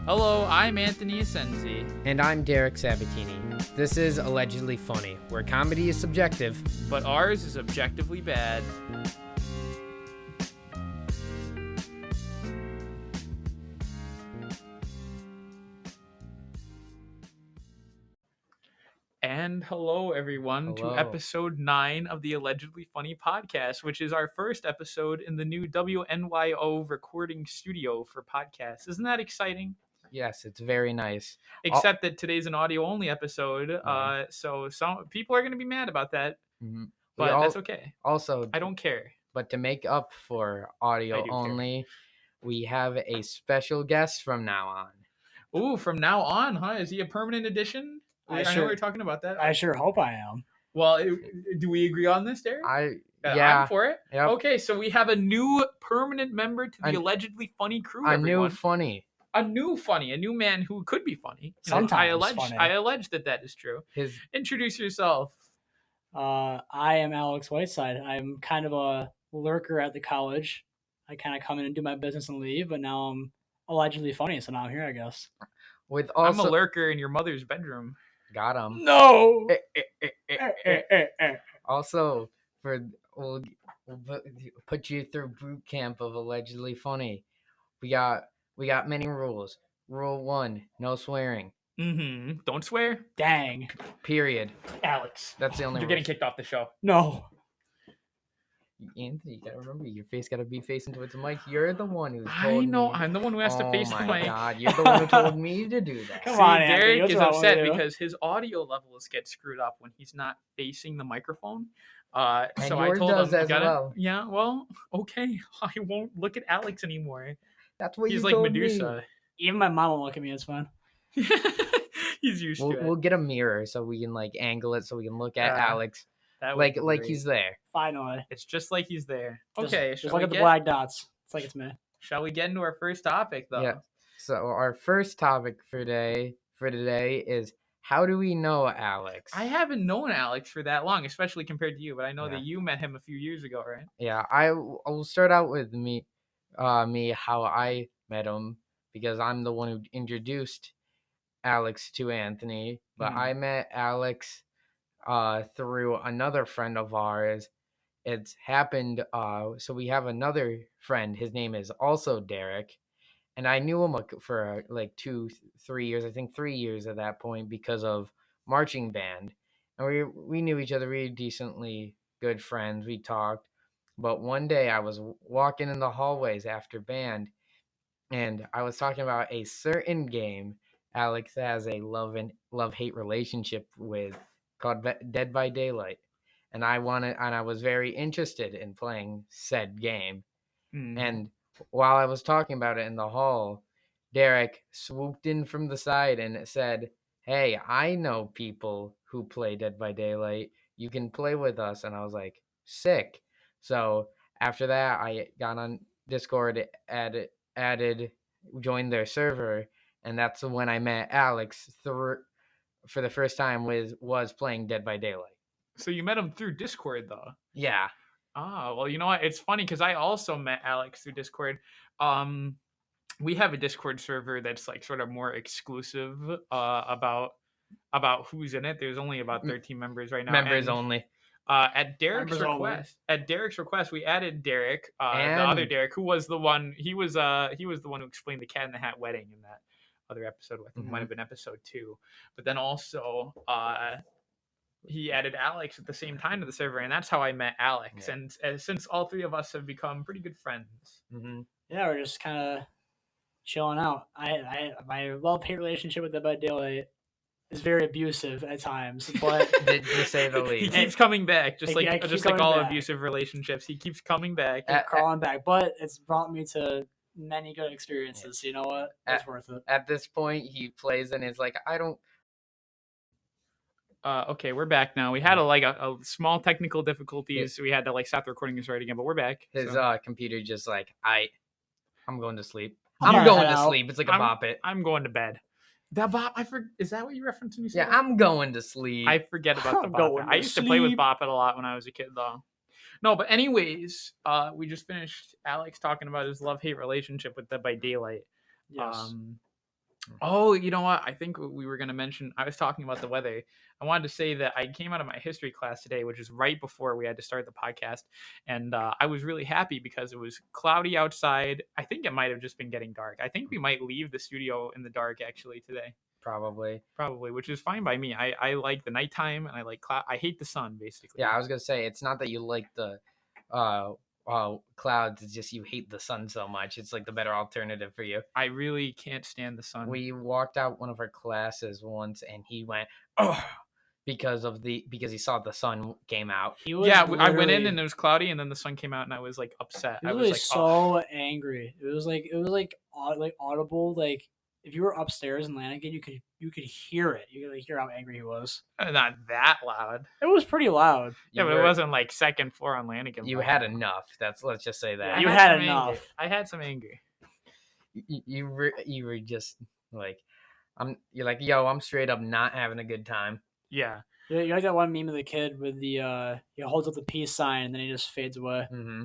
Hello, I'm Anthony Asensi. And I'm Derek Sabatini. This is Allegedly Funny, where comedy is subjective, but ours is objectively bad. And hello, everyone, to episode 9 of the Allegedly Funny podcast, which is our first episode in the new WNYO recording studio for podcasts. Isn't that exciting? Yes, it's very nice. Except that today's an audio-only episode, so some people are going to be mad about that, but that's okay. Also, I don't care. But to make up for audio only, we have a special guest from now on. Ooh, from now on, huh? Is he a permanent addition? I know we're talking about that. I sure hope I am. Well, do we agree on this, Derek? Yeah. I'm for it. Yep. Okay, so we have a new permanent member to the Allegedly Funny crew. A new funny, a new man who could be funny. Sometimes funny. I allege that is true. Introduce yourself. I am Alex Whiteside. I'm kind of a lurker at the college. I kind of come in and do my business and leave, but now I'm allegedly funny, so now I'm here, I guess. I'm a lurker in your mother's bedroom. Got him. No. Also, we'll put you through boot camp of Allegedly Funny. We got many rules. Rule 1: no swearing. Don't swear. Dang. Period. Alex, that's the only. You're getting kicked off the show. No. Anthony, you gotta remember, your face gotta be facing towards the mic. You're the one who's told me. I'm the one who has to face the mic. Oh my God, you're the one who told me to do that. Come on, Anthony, Derek is upset because his audio levels get screwed up when he's not facing the microphone. And so I told him, well. Yeah, well, okay. I won't look at Alex anymore. That's what he's you told Medusa. Me. Even my mom won't look at me. It's fine. He's used to it. We'll get a mirror so we can angle it so we can look at Alex. Like he's there. Finally. It's just like he's there. Okay. Just look at the black dots. It's like it's me. Shall we get into our first topic, though? Yeah. So our first topic for today is, how do we know Alex? I haven't known Alex for that long, especially compared to you, but I know that you met him a few years ago, right? Yeah. I will start out with me how I met him, because I'm the one who introduced Alex to Anthony. But I met Alex through another friend of ours. It's happened, so we have another friend, his name is also Derek, and I knew him for 2-3 years, I think 3 years at that point, because of marching band, and we knew each other. We were decently good friends, we talked, but one day I was walking in the hallways after band, and I was talking about a certain game Alex has a love-hate relationship with, called Dead by Daylight, and I was very interested in playing said game. And while I was talking about it in the hall, Derek swooped in from the side and said, "Hey, I know people who play Dead by Daylight. You can play with us." And I was like, sick. So after that, I got on Discord, joined their server, and that's when I met Alex for the first time was playing Dead by Daylight. So you met him through Discord, though? Yeah. Ah, well, you know what? It's funny because I also met Alex through Discord. We have a Discord server that's sort of more exclusive about who's in it. There's only about 13 members right now. Members only. At Derek's request, we added Derek, the other Derek, who was the one. He was the one who explained the Cat in the Hat wedding in that other episode. I think it might have been episode 2. But then also, he added Alex at the same time to the server, and that's how I met Alex. Yeah. And since all three of us have become pretty good friends. Yeah, we're just kind of chilling out. My love-hate relationship with Dead by Daylight is very abusive at times, but to say the least. He keeps coming back, just like all abusive relationships. He keeps coming back, crawling back. But it's brought me to many good experiences. So you know what? It's worth it. At this point, he plays and is like, I don't. Okay, we're back now. We had a small technical difficulties. So we had to stop the recording and start again, but we're back. His computer just I'm going to sleep. I'm going to sleep. It's like a bop it. I'm going to bed. That bop, is that what you referenced to me? Yeah, I'm going to sleep. I forget about the bop. I used to play with bop it a lot when I was a kid, though. No, but anyways, we just finished Alex talking about his love-hate relationship with Dead by Daylight. Yes. Oh, you know what? I think we were going to mention, I was talking about the weather. I wanted to say that I came out of my history class today, which is right before we had to start the podcast. And I was really happy because it was cloudy outside. I think it might have just been getting dark. I think we might leave the studio in the dark actually today. Probably, which is fine by me. I like the nighttime and I like I hate the sun basically. Yeah, I was gonna say it's not that you like the clouds. It's just you hate the sun so much. It's like the better alternative for you. I really can't stand the sun. We walked out one of our classes once, and he went, "Oh," because he saw the sun came out. I went in and it was cloudy, and then the sun came out, and I was like upset. I was like, so angry. It was like audible. Like if you were upstairs in Lanigan, you could hear it. You could like hear how angry he was. Not that loud. It was pretty loud. Yeah, but it wasn't like second floor on Lanigan. You had enough. Let's just say that. You had enough. Anger. I had some anger. You were just like, you're like, yo, I'm straight up not having a good time. Yeah. You're like that one meme of the kid with the he holds up the peace sign and then he just fades away. Mm-hmm.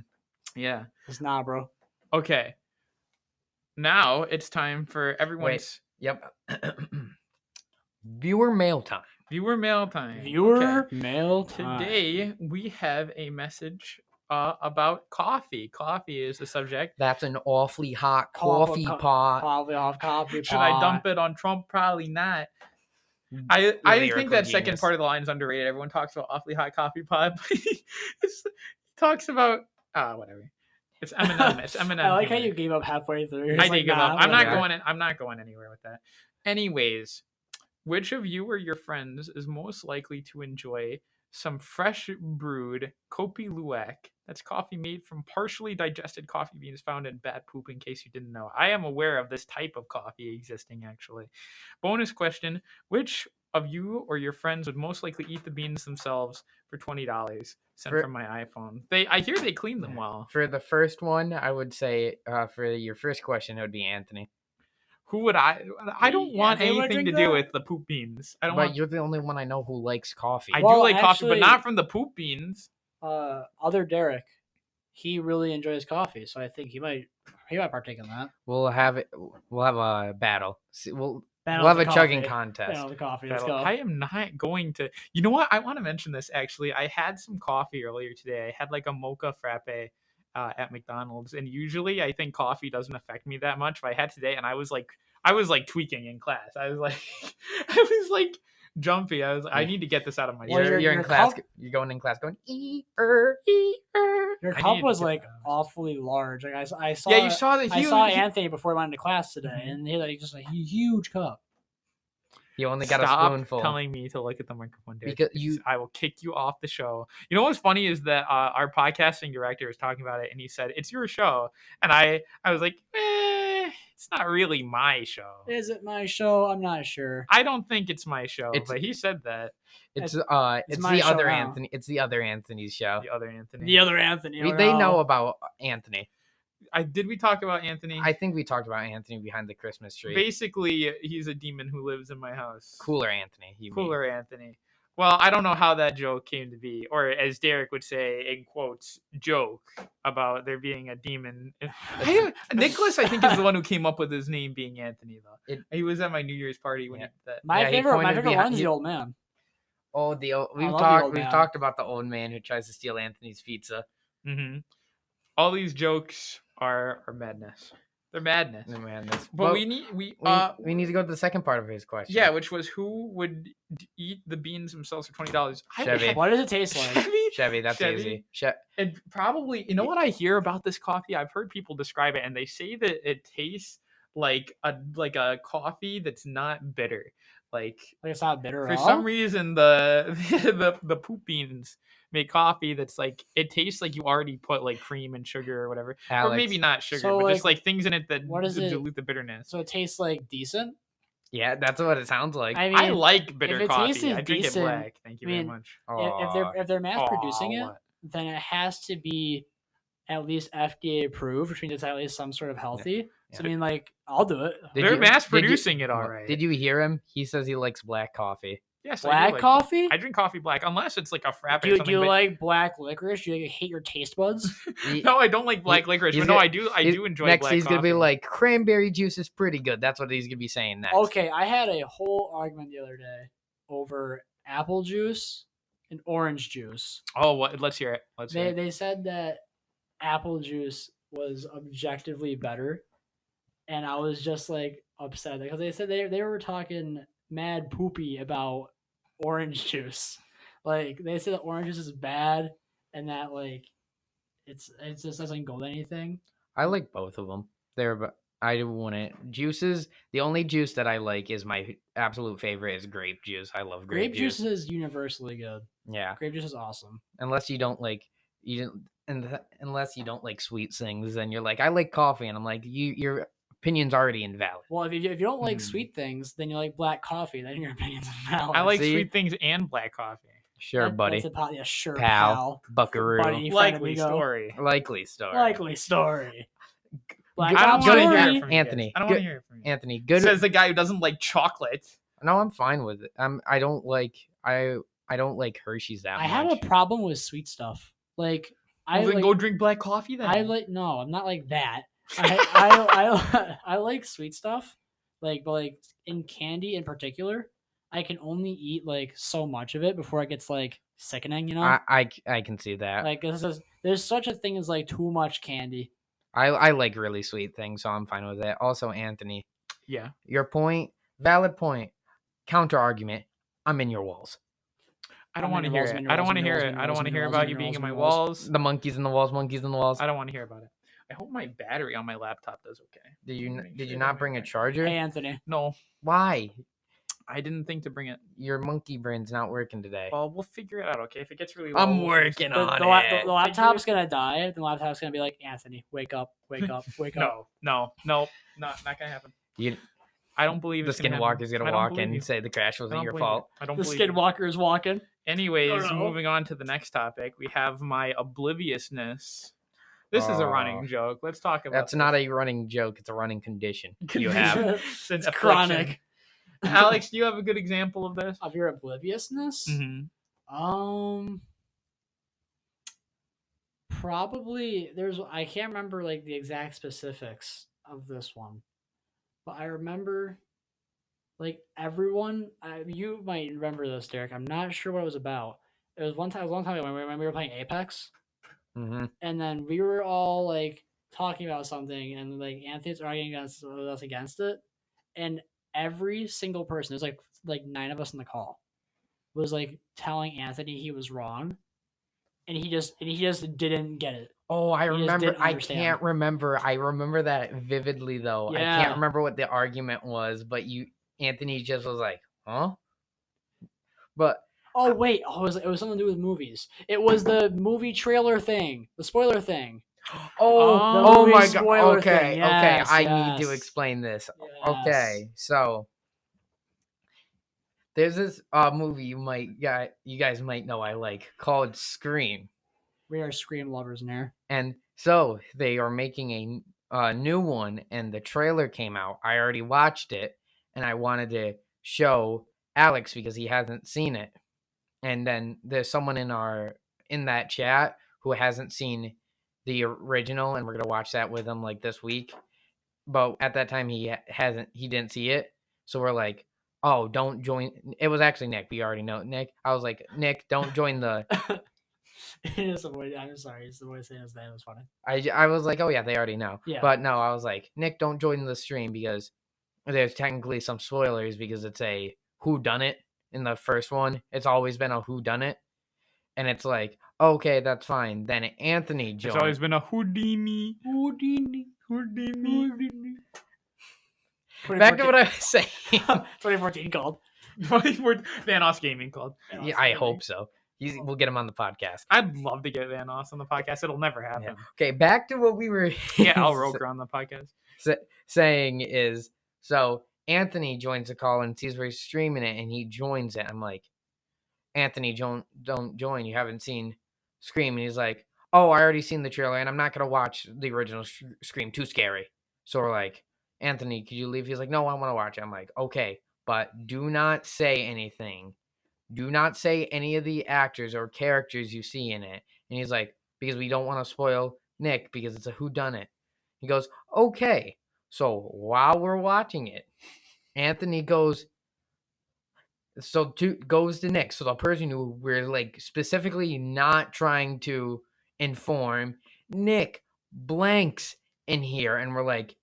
Yeah. It's not, bro. Okay. Now it's time for everyone's. Yep. Viewer mail time. Mail time. Today we have a message about coffee. Coffee is the subject. That's an awfully hot coffee pot. Coffee Should I dump it on Trump? Probably not. I think that second part of the line is underrated. Everyone talks about awfully hot coffee pot, but he talks about whatever. It's Eminem. It's Eminem. I like how you gave up halfway through. I did give up. I'm not going anywhere with that. Anyways, which of you or your friends is most likely to enjoy some fresh brewed Kopi Luwak? That's coffee made from partially digested coffee beans found in bat poop, in case you didn't know. I am aware of this type of coffee existing, actually. Bonus question, which of you or your friends would most likely eat the beans themselves for $20 sent from my iPhone? I hear they clean them well. For the first one, I would say for your first question, it would be Anthony. Who would I don't want anything to do with the poop beans. But you're the only one I know who likes coffee. I do like coffee, but not from the poop beans. Other Derek, he really enjoys coffee, so I think he might partake in that. We'll have a battle. We'll have a chugging contest. Battle of the coffee. Let's go. I am not going to. You know what? I want to mention this actually. I had some coffee earlier today. I had like a mocha frappe at McDonald's, and usually I think coffee doesn't affect me that much, but I had today, and I was like tweaking in class. I was like jumpy. I need to get this out of my. You're in class. You're going in class going e-er. Your cup was like awfully large. Like I saw. Yeah, you saw the. I saw Anthony before he went into class today, and he had like just a huge cup. You only got a spoonful. Stop telling me to look at the microphone, Derek, because I will kick you off the show. You know what's funny is that our podcasting director was talking about it, and he said, "It's your show," and I was like, it's not really my show. Is it my show? I'm not sure. I don't think it's my show, but he said that. It's the other Anthony. It's the other Anthony's show. The other Anthony. They know about Anthony. Did we talk about Anthony? I think we talked about Anthony behind the Christmas tree. Basically, he's a demon who lives in my house. Cooler Anthony. Anthony. Well, I don't know how that joke came to be, or as Derek would say, in quotes, joke about there being a demon. Nicholas, I think, is the one who came up with his name being Anthony, though. He was at my New Year's party when My favorite one's the old man. Oh, we've talked about the old man who tries to steal Anthony's pizza. Mm-hmm. All these jokes are madness. They're madness. But we need to go to the second part of his question. Yeah, which was who would eat the beans themselves for $20? Chevy. What does it taste like? Chevy. That's easy. And probably, you know what I hear about this coffee? I've heard people describe it, and they say that it tastes like a coffee that's not bitter. Like it's not bitter for some reason the poop beans make coffee that's like it tastes like you already put like cream and sugar or whatever, or maybe not sugar, but just like things in it that dilute the bitterness. So it tastes like decent. Yeah, that's what it sounds like. I mean, I like bitter coffee. I drink it black. Thank you very much. If they're mass producing it, then it has to be at least FDA approved, which means it's at least some sort of healthy. So I mean, like, I'll do it. They're mass producing it, all right. Did you hear him? He says he likes black coffee. Yes, Black like coffee? I drink coffee black, unless it's like a frappe. Do you like black licorice? Do you hate your taste buds? No, I don't like black licorice, but no, I do enjoy next black he's coffee. gonna be like, cranberry juice is pretty good. That's what he's gonna be saying next. Okay, I had a whole argument the other day over apple juice and orange juice. Oh, what? Let's hear it. They said that apple juice was objectively better, and I was just like upset because they said they were talking mad poopy about orange juice. Like they said that orange juice is bad and that like it just doesn't go to anything. I like both of them. I wouldn't juices. The only juice that I like is my absolute favorite is grape juice. I love grape juice. Grape juice is universally good. Yeah, grape juice is awesome. Unless you don't like unless you don't like sweet things, then you're like I like coffee, and I'm like your opinion's already invalid. Well, if you don't like sweet things, then you like black coffee. Then your opinion's invalid. I like sweet things and black coffee. Sure, buddy. Yeah, sure, pal. Buckaroo. Buddy, Likely story. Likely story. Likely story. I don't want to hear it from Anthony. I don't want to hear it from you. Anthony, good. Says the guy who doesn't like chocolate. No, I'm fine with it. I don't like Hershey's that much. I have a problem with sweet stuff. Like go drink black coffee then. No, I'm not like that. I like sweet stuff. But in candy in particular, I can only eat like so much of it before it gets like sickening, you know? I can see that. Like there's such a thing as like too much candy. I like really sweet things, so I'm fine with it. Also, Anthony. Yeah. Your point, valid point. Counter argument. I'm in your walls. I don't want to hear it. I don't want to hear it. I don't want to hear about you being in my walls. The monkeys in the walls, monkeys in the walls. I don't want to hear about it. I hope my battery on my laptop does okay. Did you not bring a charger? Hey, Anthony. No. Why? I didn't think to bring it. Your monkey brain's not working today. Well, we'll figure it out, okay? If it gets really low, I'm working on it. The laptop's gonna die. The laptop's gonna be like, Anthony, wake up, wake up, wake up. No, not gonna happen. I don't believe the skinwalker's gonna walk in and say the crash wasn't your fault. I don't the believe skinwalker is walking. Anyways, moving on to the next topic, we have my obliviousness. This is a running joke. Let's talk about That's not a running joke. It's a running condition. You have. It's chronic. Alex, do you have a good example of this? Of your obliviousness? Mm-hmm. Probably I can't remember like the exact specifics of this one, but I remember like everyone. You might remember this, Derek. I'm not sure what it was about. It was a long time ago when we were playing Apex, and then we were all like talking about something, and like Anthony's arguing against it, and every single person, there's like 9 of us in the call, was like telling Anthony he was wrong, and he just didn't get it. Oh, I remember. I can't remember. I remember that vividly though. Yeah. I can't remember what the argument was, but Anthony just was like, huh? But oh wait, it was something to do with movies. It was the movie trailer thing, the spoiler thing. Oh my god. Okay, yes, I need to explain this. Yes. Okay, so there's this movie you guys might know I like called Scream. We are Scream lovers in here. And so they are making a new one, and the trailer came out. I already watched it, and I wanted to show Alex because he hasn't seen it. And then there's someone in that chat who hasn't seen the original, and we're gonna watch that with him like this week. But at that time he didn't see it, so we're like, oh, don't join. It was actually Nick. We already know Nick. I was like, Nick, don't join the. I'm sorry. It's the way saying his name was funny. I was like, oh yeah, they already know. Yeah. But no, I was like, Nick, don't join the stream because there's technically some spoilers because it's a whodunit in the first one. It's always been a whodunit. And it's like, okay, that's fine. Then Anthony joined. It's always been a Houdini. Back to what I was saying. 2014 called. Vanoss Gaming called. Yeah, I hope so. We'll get him on the podcast. I'd love to get Vanoss on the podcast. It'll never happen. Yeah. Okay, back to what we were Al Roker on the podcast. Saying is, so Anthony joins the call and sees we're streaming it, and he joins it. I'm like, Anthony, don't join. You haven't seen Scream. And he's like, oh, I already seen the trailer, and I'm not going to watch the original Scream. Too scary. So we're like, Anthony, could you leave? He's like, no, I want to watch it. I'm like, okay, but do not say anything do not say any of the actors or characters you see in it. And he's like, because we don't want to spoil Nick because it's a whodunit. He goes, okay. So while we're watching it, Anthony goes to Nick. So the person who we're like specifically not trying to inform, Nick blanks in here, and we're like,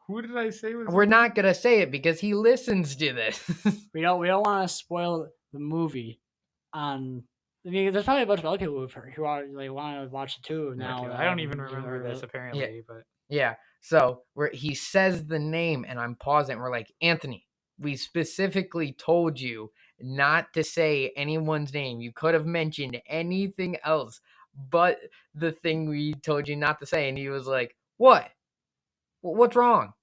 who did I say was? We're not gonna say it because he listens to this. we don't want to spoil the movie. I mean, there's probably a bunch of other people who are like want to watch it too now. Okay, I don't even remember this apparently, but yeah. So where he says the name, and I'm pausing. We're like, Anthony, we specifically told you not to say anyone's name. You could have mentioned anything else but the thing we told you not to say. And he was like, what? What's wrong?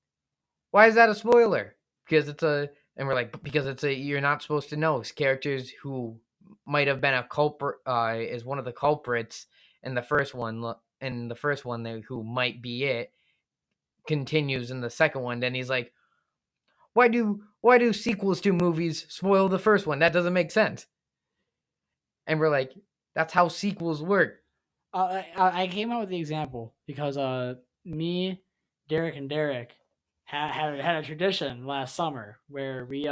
Why is that a spoiler? Because and we're like, because you're not supposed to know. It's characters who might have been a culprit, is one of the culprits in the first one. Who might be it, continues in the second one. Then he's like, why do sequels to movies spoil the first one? That doesn't make sense. And we're like, that's how sequels work. I came out with the example because me, Derek, and Derek had a tradition last summer where we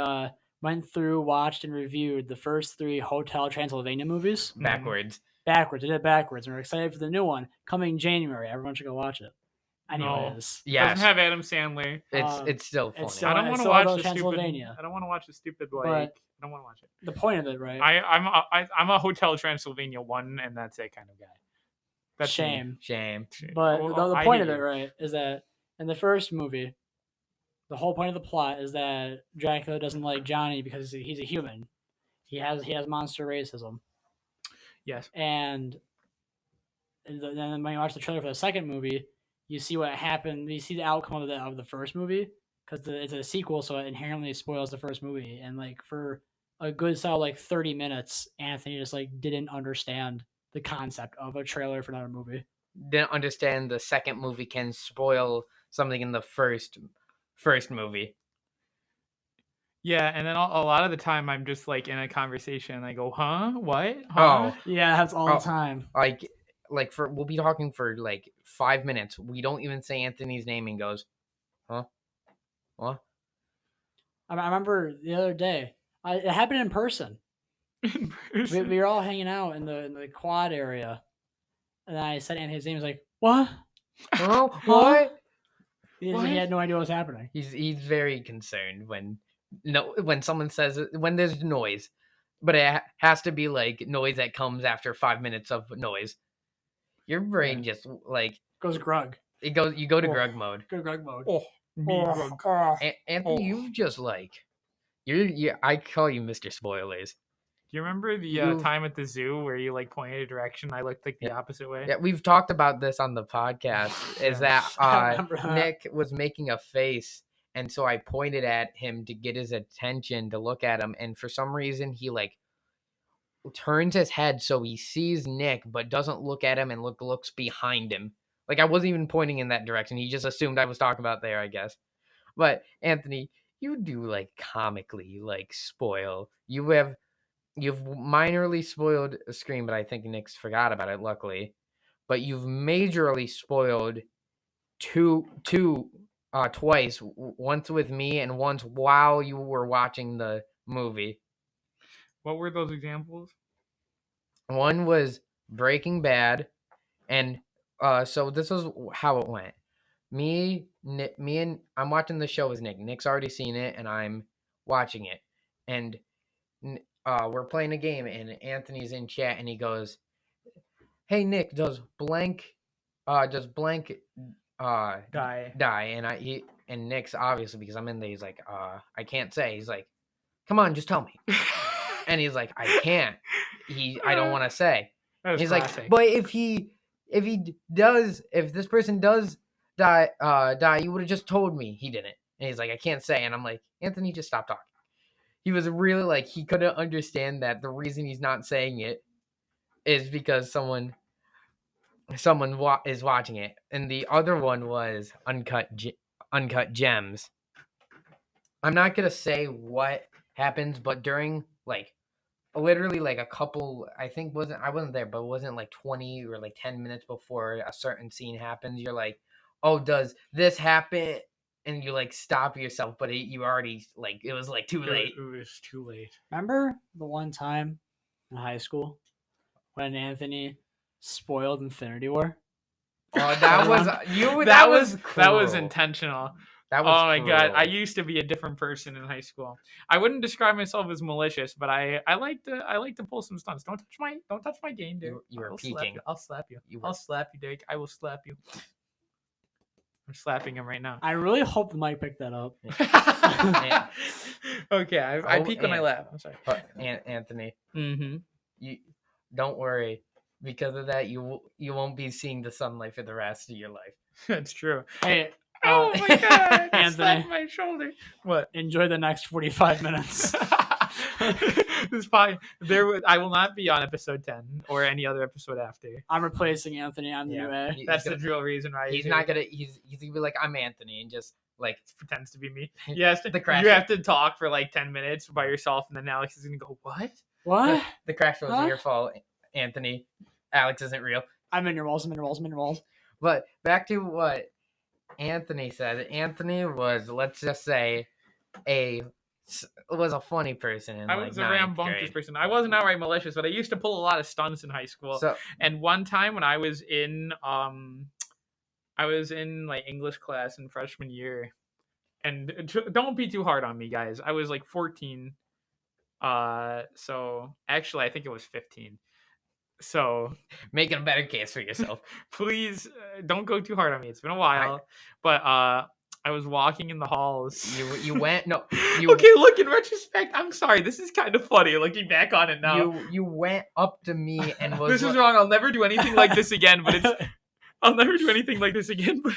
went through, watched, and reviewed the first 3 Hotel Transylvania movies. Backwards. We did it backwards, and we're excited for the new one coming January. Everyone should go watch it. Anyways, yes. Doesn't have Adam Sandler. It's still funny. I don't want to watch the Transylvania. I don't want to watch the stupid like. I don't want to watch it. The point of it, right? I'm a Hotel Transylvania 1, and that's it kind of guy. That's shame. But the point of it, right, is that in the first movie, the whole point of the plot is that Dracula doesn't like Johnny because he's a human. He has monster racism. Yes. And then when you watch the trailer for the second movie, you see what happened. You see the outcome of the first movie because it's a sequel, so it inherently spoils the first movie. And like for a good solid 30 minutes, Anthony just like didn't understand the concept of a trailer for another movie. Didn't understand the second movie can spoil something in the first movie. Yeah, and then a lot of the time I'm just like in a conversation and I go, huh? What? Huh? Oh, yeah, that's all the time. Like we'll be talking for like 5 minutes. We don't even say Anthony's name and goes, huh? What? I remember the other day. It happened in person. We were all hanging out in the quad area, and I said Anthony's name. He was like, "What? Oh, what?" He had no idea what was happening. He's very concerned when someone says when there's noise, but it has to be like noise that comes after 5 minutes of noise. Your brain just like goes grug. You go to grug mode. Go grug mode. Anthony, you've just like I call you Mr. Spoilers. Do you remember the time at the zoo where you like pointed a direction? I looked like the opposite way. Yeah, we've talked about this on the podcast. Is that Nick was making a face, and so I pointed at him to get his attention to look at him, and for some reason he like turns his head so he sees Nick, but doesn't look at him and looks behind him. Like I wasn't even pointing in that direction. He just assumed I was talking about there, I guess. But Anthony, you do like comically like spoil. You've minorly spoiled a Scream, but I think Nick's forgot about it, luckily. But you've majorly spoiled twice. Once with me and once while you were watching the movie. What were those examples? One was Breaking Bad, and so this is how it went. Me and I'm watching the show with Nick. Nick's already seen it, and I'm watching it. And we're playing a game, and Anthony's in chat, and he goes, "Hey Nick, does blank die?" And Nick's obviously, because I'm in there, he's like, I can't say. He's like, "Come on, just tell me." And he's like, "I can't. I don't want to say." He's classic. Like, "But if this person does die, you would have just told me." He didn't. And he's like, "I can't say." And I'm like, "Anthony, just stop talking." He was really like, he couldn't understand that the reason he's not saying it is because someone is watching it. And the other one was Uncut Gems. I'm not going to say what happens, but during like literally like a couple, I think I wasn't there, but it wasn't like 20 or like 10 minutes before a certain scene happens. You're like, oh, does this happen? And you like stop yourself, but you already like, it was like too late. It was too late. Remember the one time in high school when Anthony spoiled Infinity War? Oh, that was that was cruel. intentional. That was oh my cruel. god, I used to be a different person in high school. I wouldn't describe myself as malicious, but I like to pull some stunts. Don't touch my game, dude. You were peeking. I'll slap you. I'll slap you, Dick. I will slap you. I'm slapping him right now. I really hope the mic picked that up. Okay, I peek when I laugh. I'm sorry. Anthony. Mm-hmm. You don't worry. Because of that, you won't be seeing the sunlight for the rest of your life. That's true. Hey, oh my god, Anthony, my shoulder. What? Enjoy the next 45 minutes. This probably I will not be on episode 10 or any other episode after. I'm replacing Anthony on the new A. That's the real reason why he's not gonna. He's gonna be like, I'm Anthony, and just like pretends to be me. Yes, you have to talk for like 10 minutes by yourself, and then Alex is gonna go, what? What? The crash was your fault, Anthony. Alex isn't real. I'm in your walls. But back to what Anthony said. Anthony was, let's just say, was a funny person. I was a rambunctious person. I wasn't outright malicious, but I used to pull a lot of stunts in high school. And one time when I was in like English class in freshman year, and don't be too hard on me, guys. I was like 14. So actually, I think it was 15. So making a better case for yourself. Please don't go too hard on me. It's been a while, but I was walking in the halls. You went Okay, look, in retrospect, I'm sorry. This is kind of funny looking back on it now. You went up to me and was this is wrong. I'll never do anything like this again. But I'll never do anything like this again. But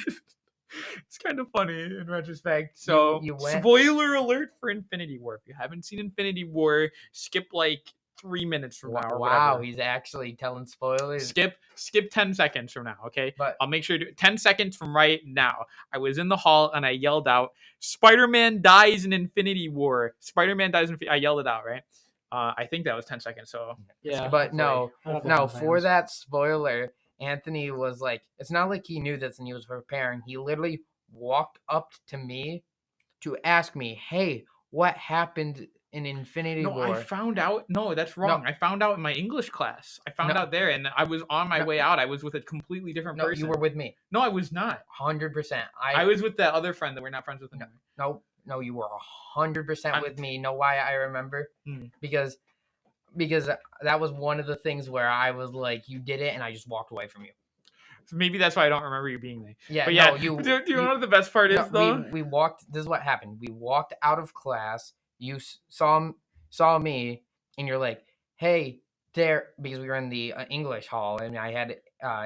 it's kind of funny in retrospect. So spoiler alert for Infinity War. If you haven't seen Infinity War, skip like 3 minutes from now. Wow, he's actually telling spoilers. Skip 10 seconds from now, okay? But I'll make sure to 10 seconds from right now. I was in the hall and I yelled out, "Spider-Man dies in Infinity War." Spider-Man dies in I yelled it out, right? I think that was 10 seconds, so yeah. But no, for that spoiler, Anthony was like, it's not like he knew this and he was preparing. He literally walked up to me to ask me, "Hey, what happened in Infinity War?" I found out. No, that's wrong. I found out in my English class. I found out there, and I was on my way out. I was with a completely different person. You were with me. No, I was not. 100%. I was with that other friend that we're not friends with anymore. No, you were 100% with me. You know why I remember? Because that was one of the things where I was like, you did it, and I just walked away from you. So maybe that's why I don't remember you being there. Yeah, but yeah. Do you know what the best part is, though? We walked. This is what happened. We walked out of class. You saw me, and you're like, "Hey, Derek," because we were in the English hall, and I had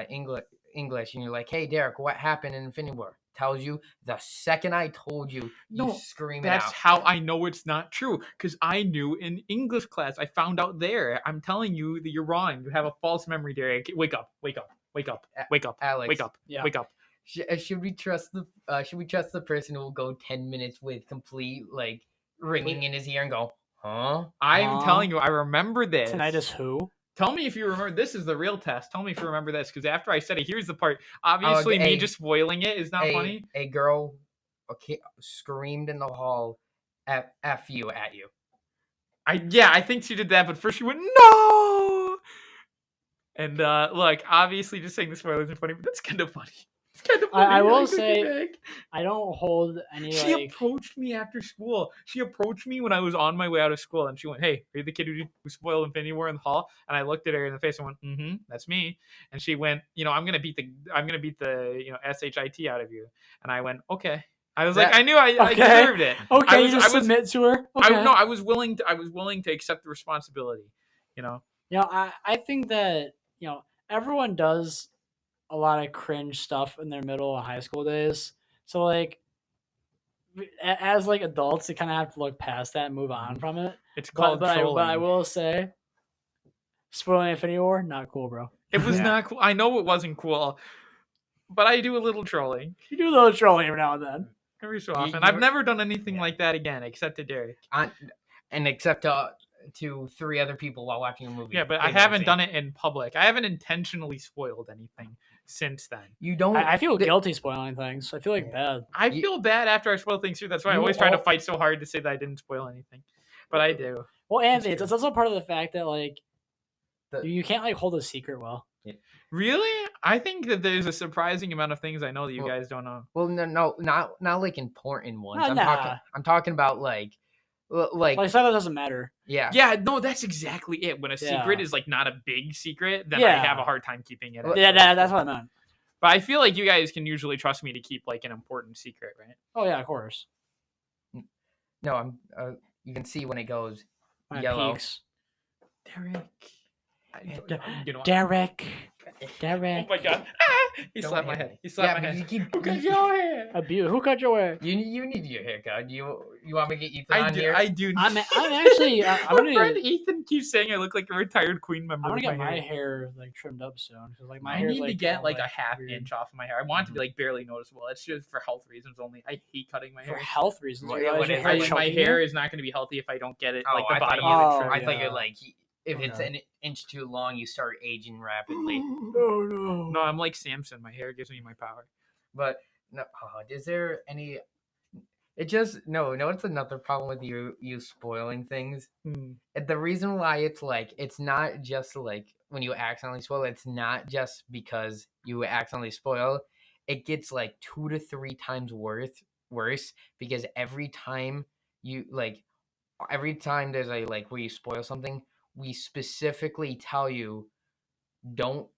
English, and you're like, "Hey, Derek, what happened in Infinity War?" Tells you the second I told you, you scream it out. That's how I know it's not true, because I knew in English class. I found out there. I'm telling you that you're wrong. You have a false memory, Derek. Wake up, Alex. Wake up. Yeah. Wake up. Should we trust the person who will go 10 minutes with complete like ringing in his ear and go, huh? I'm telling you, I remember this. Tinnitus who? Tell me if you remember. This is the real test. Tell me if you remember this, because after I said it, here's the part. Obviously, me just spoiling it is not funny. A girl screamed in the hall, F you at you. I think she did that, but first she went, no! And look, obviously just saying the spoilers are funny, but that's kind of funny. It's kind of funny. I will say, I don't hold any. She approached me after school. She approached me when I was on my way out of school, and she went, "Hey, are you the kid who spoiled Infinity War in the hall?" And I looked at her in the face and went, "Mm-hmm, that's me." And she went, "I'm gonna beat the shit out of you." And I went, "Okay." I was like, I knew I deserved it. Okay, you just submit to her. Okay. I was willing to accept the responsibility. I think that everyone does a lot of cringe stuff in their middle of high school days. So like, as like adults, they kind of have to look past that and move on from it. It's called trolling. But I will say, spoiling Infinity War, not cool, bro. It was not cool. I know it wasn't cool, but I do a little trolling. You do a little trolling every now and then. Every so often. I've never done anything like that again, except to Derek. And except to to 3 other people while watching a movie. Yeah, but I haven't done it in public. I haven't intentionally spoiled anything since then. You don't. I feel guilty spoiling things. I feel like bad. I feel bad after I spoil things too. That's why I always try to fight so hard to say that I didn't spoil anything, but I do. Well, Anthony, it's also part of the fact that like you can't like hold a secret well. Yeah. Really? I think that there's a surprising amount of things I know that you guys don't know. Well, no, not like important ones. Nah. I'm talking about like stuff that doesn't matter. Yeah. Yeah, no, that's exactly it. When a secret is like not a big secret, then I have a hard time keeping it. Yeah, that's what I meant. But I feel like you guys can usually trust me to keep like an important secret, right? Oh yeah, of course. No, I'm. You can see when it goes yellow. Peaks. Derek. Oh my god! Ah! He slapped my head. He slapped my head. Who cut your hair? Who cut your hair? You need your haircut. You want me to get Ethan on here? I do. I'm actually. My friend Ethan keeps saying I look like a retired Queen member. I'm gonna get my hair like trimmed up soon because like my hair. I need to get like a half inch off of my hair. I want it to be like barely noticeable. It's just for health reasons only. I hate cutting my hair. For health reasons. My hair is not going to be healthy if I don't get it like the bottom of the trim. I thought you're like. If it's an inch too long, you start aging rapidly. Oh no! No, I'm like Samson. My hair gives me my power. But no, is there any? It just no. It's another problem with you spoiling things. The reason why it's not just like when you accidentally spoil. It's not just because you accidentally spoil. It gets like 2 to 3 times worse because every time there's a like where you spoil something. We specifically tell you, don't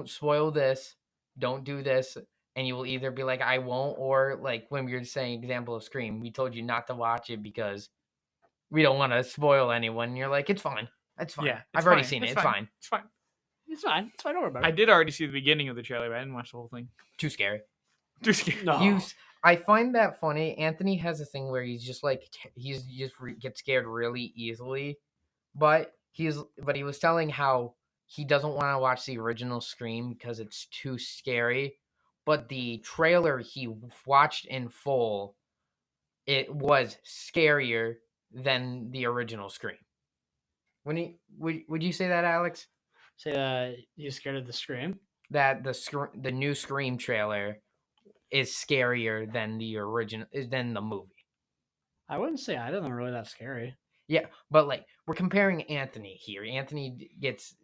spoil this, don't do this, and you will either be like, I won't, or like when we were saying example of Scream, we told you not to watch it because we don't want to spoil anyone. And you're like, it's fine. Yeah, I've already seen it. It's fine. It's fine. Don't worry about it. I did already see the beginning of the trailer, but I didn't watch the whole thing. Too scary. No. I find that funny. Anthony has a thing where he's just like gets scared really easily, but he was telling how he doesn't want to watch the original Scream because it's too scary. But the trailer he watched in full, it was scarier than the original Scream. Would you say that, Alex? Say that you're scared of the Scream? That the new Scream trailer is scarier than the movie. I wouldn't say either of them are really that scary. Yeah, but like we're comparing Anthony here. Anthony gets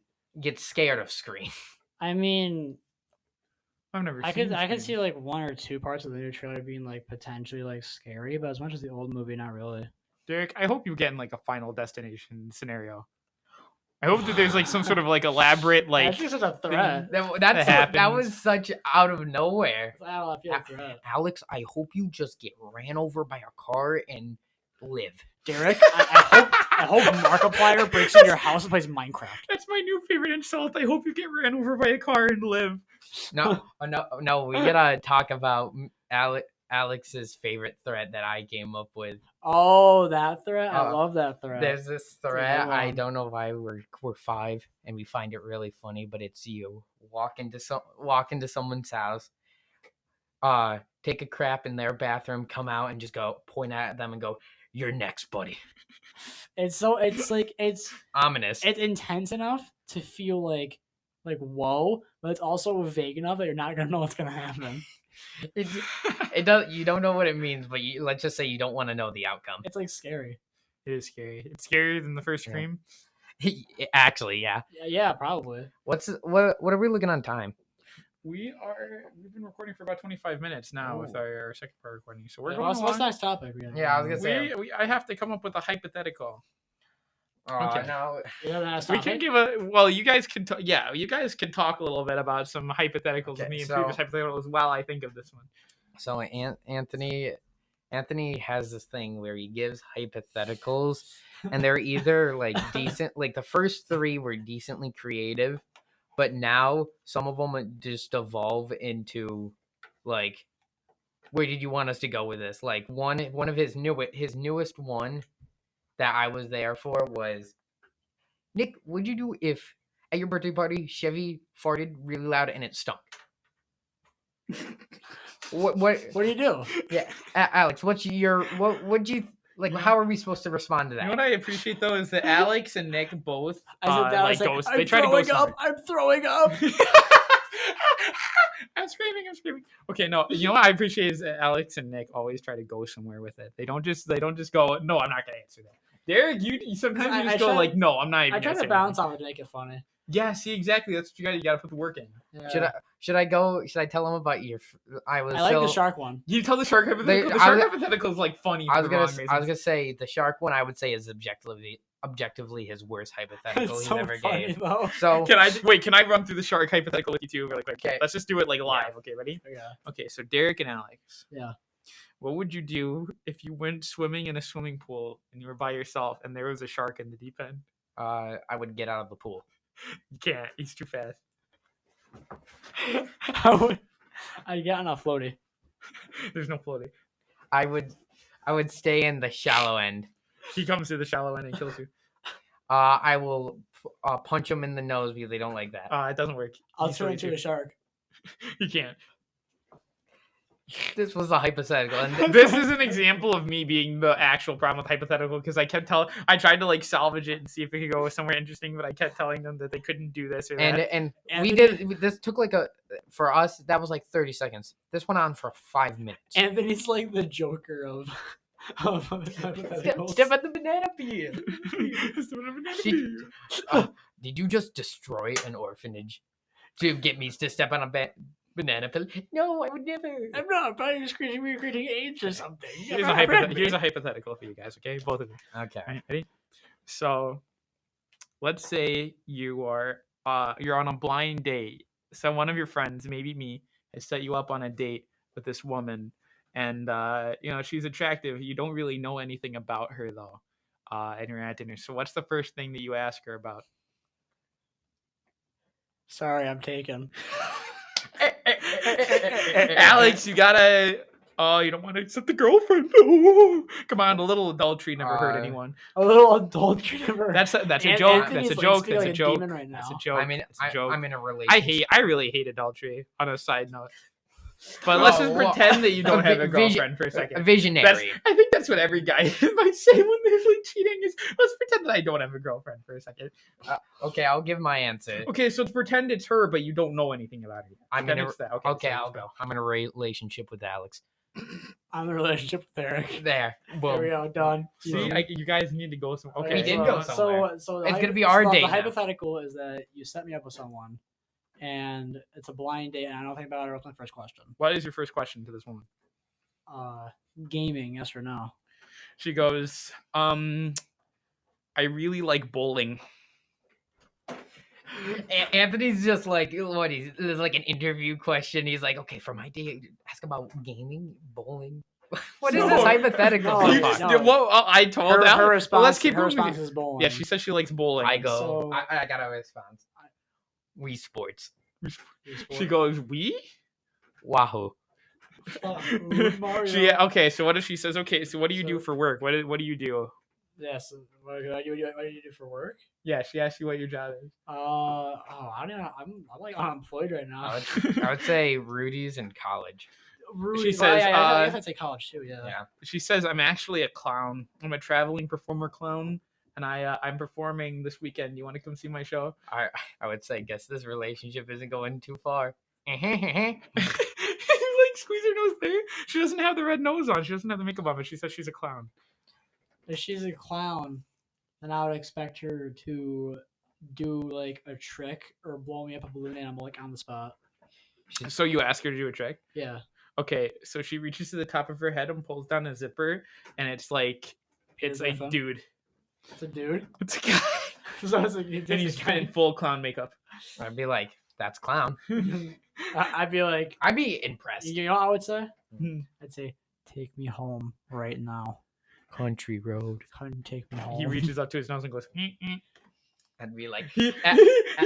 scared of Scream. I mean, I could see like 1 or 2 parts of the new trailer being like potentially like scary, but as much as the old movie, not really. Derek, I hope you get in like a Final Destination scenario. I hope that there's like some sort of like elaborate like. That's just such a threat. That was such out of nowhere. Alex, I hope you just get ran over by a car and live. Derek, I hope Markiplier breaks into your house and plays Minecraft. That's my new favorite insult. I hope you get ran over by a car and live. No. We gotta talk about Alex's favorite threat that I came up with. Oh, that threat! I love that threat. There's this threat. I don't know why we're 5 and we find it really funny, but it's you walk into someone's house, take a crap in their bathroom, come out and just go point at them and go, "You're next, buddy." It's ominous. It's intense enough to feel like whoa, but it's also vague enough that you're not gonna know what's gonna happen. You don't know what it means, but let's just say you don't want to know the outcome. It's like scary. It is scary. It's scarier than the first Scream. Actually, yeah. Yeah, probably. What are we looking on time? We've been recording for about 25 minutes now with our second part recording. So we're going on. What's next topic? Yeah, I was gonna say. I have to come up with a hypothetical. Okay. No. We can give you guys can talk. Yeah, you guys can talk a little bit about some hypotheticals with me and previous hypotheticals while I think of this one. So Anthony has this thing where he gives hypotheticals, and they're either like decent, like the first 3 were decently creative, but now some of them just evolve into like, where did you want us to go with this? Like one of his newest one that I was there for was, Nick, what'd you do if at your birthday party Chevy farted really loud and it stunk? What do you do? Yeah, Alex, what'd you Like, how are we supposed to respond to that? You know what I appreciate though is that Alex and Nick both like ghost. I'm They try to throwing ghost. up. I'm throwing up. I'm screaming. Okay, no, you know what I appreciate is that Alex and Nick always try to go somewhere with it. They don't just go, no, I'm not gonna answer that. Derek, you sometimes you just go like, no, I'm not even. I try to bounce off it to make it funny. Yeah, see, exactly. That's what you got. You got to put the work in. Yeah. Should I go? Should I tell them about your? I like the shark one. You tell the shark hypothetical. The shark hypothetical is like funny. I was gonna say the shark one. I would say is objectively his worst hypothetical he ever gave. Though. So can I run through the shark hypothetical with you too really quick? Okay. Let's just do it like live. Yeah. Okay, ready? Yeah. Okay, so Derek and Alex. Yeah. What would you do if you went swimming in a swimming pool and you were by yourself and there was a shark in the deep end? I would get out of the pool. You can't. He's too fast. I get on a floaty. There's no floaty. I would stay in the shallow end. He comes to the shallow end and kills you. I will punch him in the nose because they don't like that. It doesn't work. I'll turn into a shark. You can't. This was a hypothetical. And this is an example of me being the actual problem with hypothetical because I tried to like salvage it and see if it could go somewhere interesting, but I kept telling them that they couldn't do this or that. And we did. This took for us that was like 30 seconds. This went on for 5 minutes. Anthony's like the Joker of hypotheticals. Step at the banana peel. Did you just destroy an orphanage to get me to step on a banana peel? No, I would never. I'm not. Probably just creating AIDS or something. Here's a hypothetical for you guys, okay? Both of you. Okay. All right, ready? So, let's say you're on a blind date. So one of your friends, maybe me, has set you up on a date with this woman, and she's attractive. You don't really know anything about her though, and you're at dinner. So what's the first thing that you ask her about? Sorry, I'm taken. Alex, you gotta. Oh, you don't want to accept the girlfriend. Oh, come on, a little adultery never hurt anyone. A little adultery never. That's a joke. That's a joke. That's a joke. Right now. That's a joke. I mean, it's a joke. I'm in a relationship. I really hate adultery. On a side note, but let's just pretend that you don't have a girlfriend for a second. Visionary. I think that's what every guy might say when they're like cheating is, let's pretend that I don't have a girlfriend for a second. Okay, I'll give my answer. Okay, so pretend it's her, but you don't know anything about her. Okay, I'll go. I'm in a relationship with Alex. I'm in a relationship with Eric. There. Boom. There we go. Done. See, you guys need to go somewhere. Okay, we did go somewhere. So it's gonna be our date. The hypothetical is that you set me up with someone, and it's a blind date, and I don't think about it. What's my first question? What is your first question to this woman? Gaming, yes or no? She goes, I really like bowling. Anthony's just like, there's like an interview question. He's like, okay, for my day, ask about gaming, bowling. What is this hypothetical? Well, I told her response. Well, let's keep her response is bowling. Yeah, she says she likes bowling. I go. So, I got a response. Wii Sports. She goes, Wii? Wahoo. Okay, so what does she says? Okay, so what do you do for work? What do you do? Yes. What do you do for work? Yeah, she asked you what your job is. I don't know. I'm like unemployed right now. I would say Rudy's in college. She says, I guess I'd say college too. Yeah. She says, I'm actually a clown. I'm a traveling performer clown, and I'm performing this weekend. You want to come see my show? I would say, guess this relationship isn't going too far. Like squeeze her nose there. She doesn't have the red nose on. She doesn't have the makeup on, but she says she's a clown. If she's a clown, then I would expect her to do like a trick or blow me up a balloon animal like on the spot. So you ask her to do a trick? Yeah. Okay, so she reaches to the top of her head and pulls down a zipper, and it's a dude. It's a dude? It's a guy. So it's like, and he's in full clown makeup. I'd be like, that's clown. I'd be impressed. You know what I would say? I'd say, take me home right now. Country road. Couldn't take me home. He reaches up to his nose and goes, I'd be like, he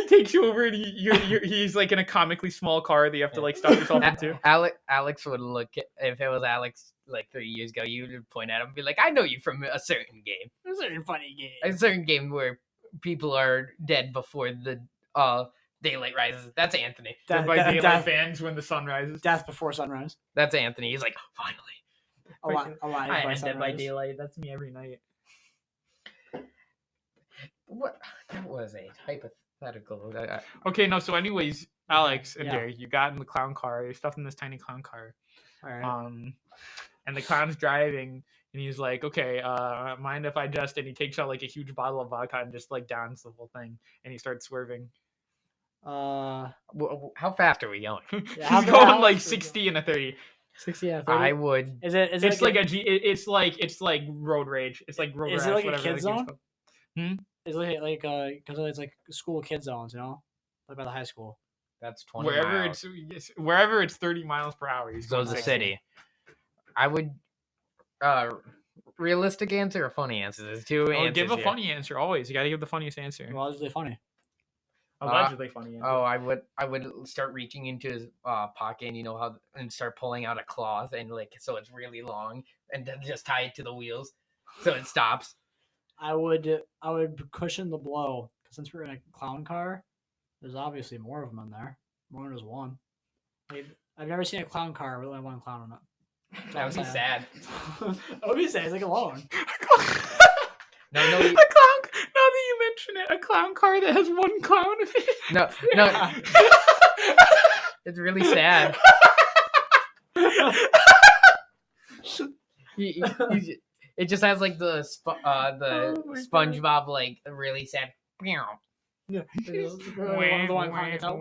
takes you over and he's like in a comically small car that you have to like stuff yourself into. Alex would look at, if it was Alex like 3 years ago, you would point at him and be like, I know you from a certain game. A certain funny game. A certain game where people are dead before the daylight rises. That's Anthony. Dead by daylight fans when the sun rises. Death before sunrise. That's Anthony. He's like, finally. Alive I by am Dead by Sunrise. Daylight. That's me every night. What? That was a hypothetical. Okay, no. So, anyways, Alex and Yeah. Derek, you got in the clown car. You're stuffed in this tiny clown car. All right. And the clown's driving, and he's like, "Okay, mind if I just?" And he takes out like a huge bottle of vodka and just like downs the whole thing, and he starts swerving. How fast are we going? He's going like 60 and a 30. 60 and a 30. I would. Is it? It's like it's like road rage. It's like road Is rash. it like a whatever kid that zone? game's called. It's like because it's like school kid zones, you know, like by the high school. That's 20 Wherever miles. wherever it's 30 miles per hour. He's So going the 60. city. I would. Realistic answer or funny answer? There's two answers. Give a here. funny answer always. You got to give the funniest answer. Well, it's really funny. Allegedly funny answer. Oh, I would start reaching into his pocket, and you know how, and start pulling out a cloth, and like so it's really long, and then just tie it to the wheels, so it stops. I would cushion the blow because since we're in a clown car, there's obviously more of them in there. More than just one. Like, I've never seen a clown car with only one clown in it. That would be sad. That would be sad. It's like alone. No, a clown. Now that you mention it, a clown car that has one clown in it. no. It's really sad. It just has like the SpongeBob like really sad. Yeah. The one clown gets out.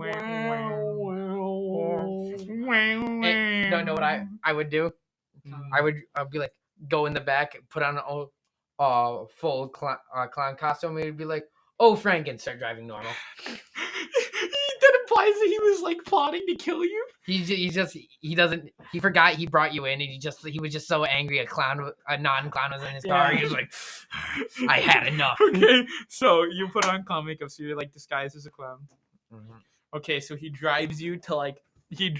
Know what I would do? I'd be like, go in the back, put on a full clown costume, and it'd be like, oh, Frank, and start driving normal. That implies that he was like plotting to kill you. He forgot he brought you in, and he was just so angry a non-clown was in his car. He was like, I had enough. Okay, so you put on clown makeup, so you're like disguised as a clown. Mm-hmm. Okay, so he drives you to like he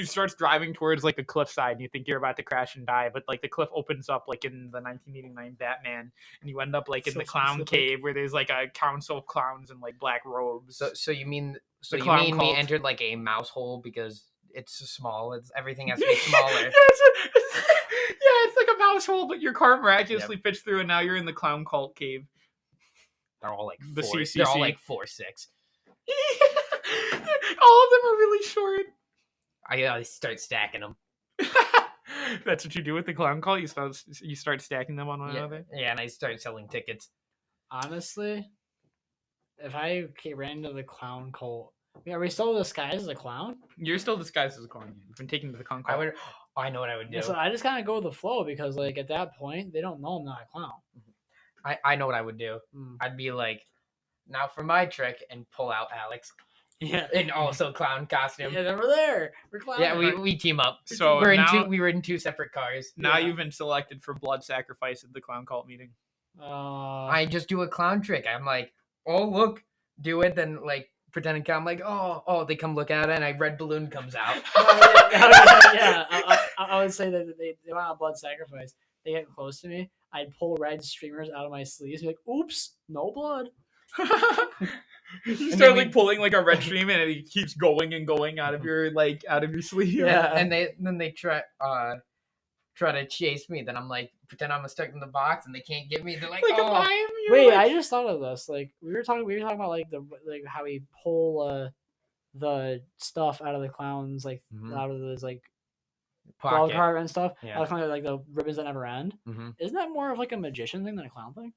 starts driving towards like a cliffside, and you think you're about to crash and die, but like the cliff opens up like in the 1989 Batman, and you end up like in the clown cave where there's like a council of clowns in like black robes. So you mean cult. we entered like a mouse hole because it's small? Everything has to be smaller. It's like a mouse hole, but your car miraculously fits through, and now you're in the clown cult cave. They're all like the four, CCC. They're all like 4'6". All of them are really short. I start stacking them. That's what you do with the clown cult. You start stacking them on one another. Yeah, and I start selling tickets. Honestly, if I ran into the clown cult, are we still disguised as a clown? You're still disguised as a clown. You've been taken to the clown cult. I know what I would do. Yeah, so I just kind of go with the flow because, like, at that point, they don't know I'm not a clown. I know what I would do. I'd be like, now for my trick, and pull out Alex. Yeah, and also clown costume. Yeah, we're there. We're clown. Yeah, we team up. So we were in two separate cars. Now you've been selected for blood sacrifice at the clown cult meeting. I just do a clown trick. I'm like, oh look, do it. Then like pretending I'm like, oh, they come look at it, and a red balloon comes out. I would say that they want a blood sacrifice. They get close to me. I'd pull red streamers out of my sleeves. Be like, oops, no blood. You start like pulling like a red stream, and it keeps going and going out of your sleeve. Yeah, and then they try to chase me. Then I'm like, pretend I'm stuck in the box, and they can't get me. They're like oh. Wait, I just thought of this. Like we were talking about like how we pull the stuff out of the clowns, like out of those like dog cart and stuff. Yeah, like the ribbons that never end. Mm-hmm. Isn't that more of like a magician thing than a clown thing?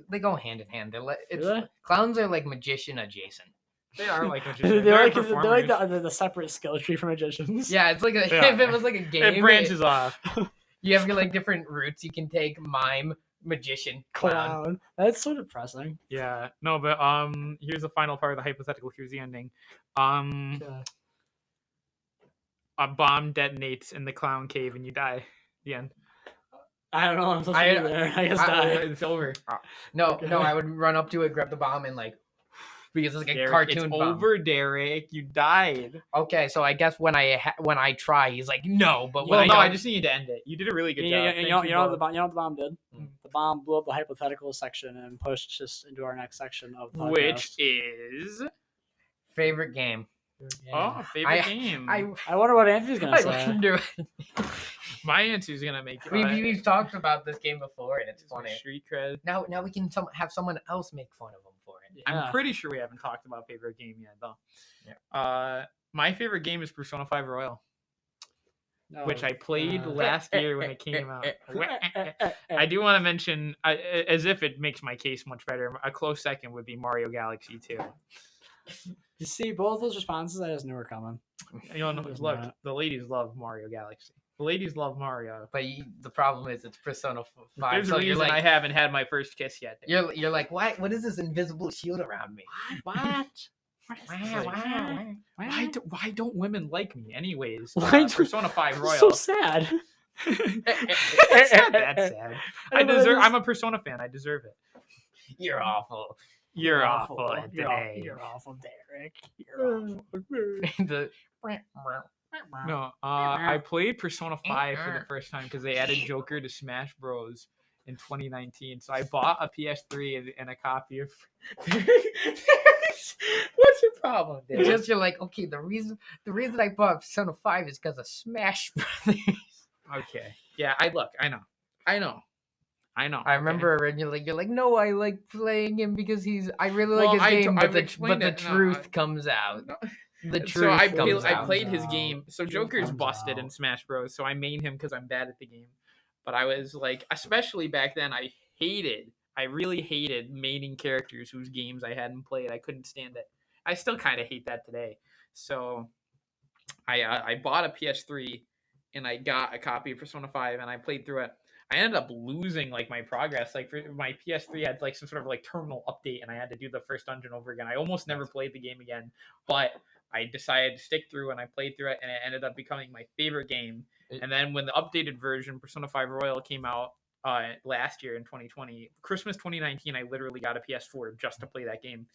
They go hand in hand. Really? Clowns are like magician adjacent. They are like magicians. they're like the separate skill tree for magicians. Yeah, it's like if it was like a game. It branches off. You have like different routes you can take: mime, magician, clown. That's so depressing. Yeah. No, but here's the final part of the hypothetical. Here's the ending. A bomb detonates in the clown cave and you die. The end. I don't know. I'm supposed to be there. I guess die. It's over. No, I would run up to it, grab the bomb, and like because it's like Derek, a cartoon it's bomb. over, Derek. You died. Okay, so I guess when I try, he's like no, but I just need to end it. You did a really good job. You know what the bomb did? The bomb blew up the hypothetical section and pushed us into our next section of the podcast. Which is favorite game. Oh, favorite game. I wonder what Anthony's gonna say. My answer is gonna make. We've talked about this game before, and it's funny. Street cred. Now we can have someone else make fun of him for it. Yeah. I'm pretty sure we haven't talked about favorite game yet, though. Yeah. My favorite game is Persona 5 Royal. Which I played last year when it came out. I do want to mention, as if it makes my case much better, a close second would be Mario Galaxy 2. You see, both those responses I just knew were coming. You know, look, the ladies love Mario Galaxy. The ladies love Mario. But the problem is it's Persona 5. There's a reason I haven't had my first kiss yet. You're like, what is this invisible shield around me? What? Why don't women like me anyways? Persona 5 Royal. So sad. It's not that sad. I'm a Persona fan. I deserve it. You're awful. You're awful today. You're awful, Derek. You're awful. No, I played Persona 5 for the first time because they added Joker to Smash Bros. In 2019. So I bought a PS3 and a copy of. What's your problem? Dude? Just you're like, okay, the reason I bought Persona 5 is because of Smash Brothers. Okay. Yeah, I know. I remember originally you're like, no, I like playing him because I really like his game, but the truth comes out. The truth comes out. I played his game. So Joker's busted in Smash Bros. So I main him because I'm bad at the game. But I was like, especially back then, I really hated maining characters whose games I hadn't played. I couldn't stand it. I still kind of hate that today. So I bought a PS3 and I got a copy of Persona 5 and I played through it. I ended up losing like my progress. Like my PS3 had like some sort of like terminal update and I had to do the first dungeon over again. I almost never played the game again, but I decided to stick through and I played through it and it ended up becoming my favorite game. And then when the updated version, Persona 5 Royal, came out last year in 2020, Christmas 2019, I literally got a PS4 just to play that game.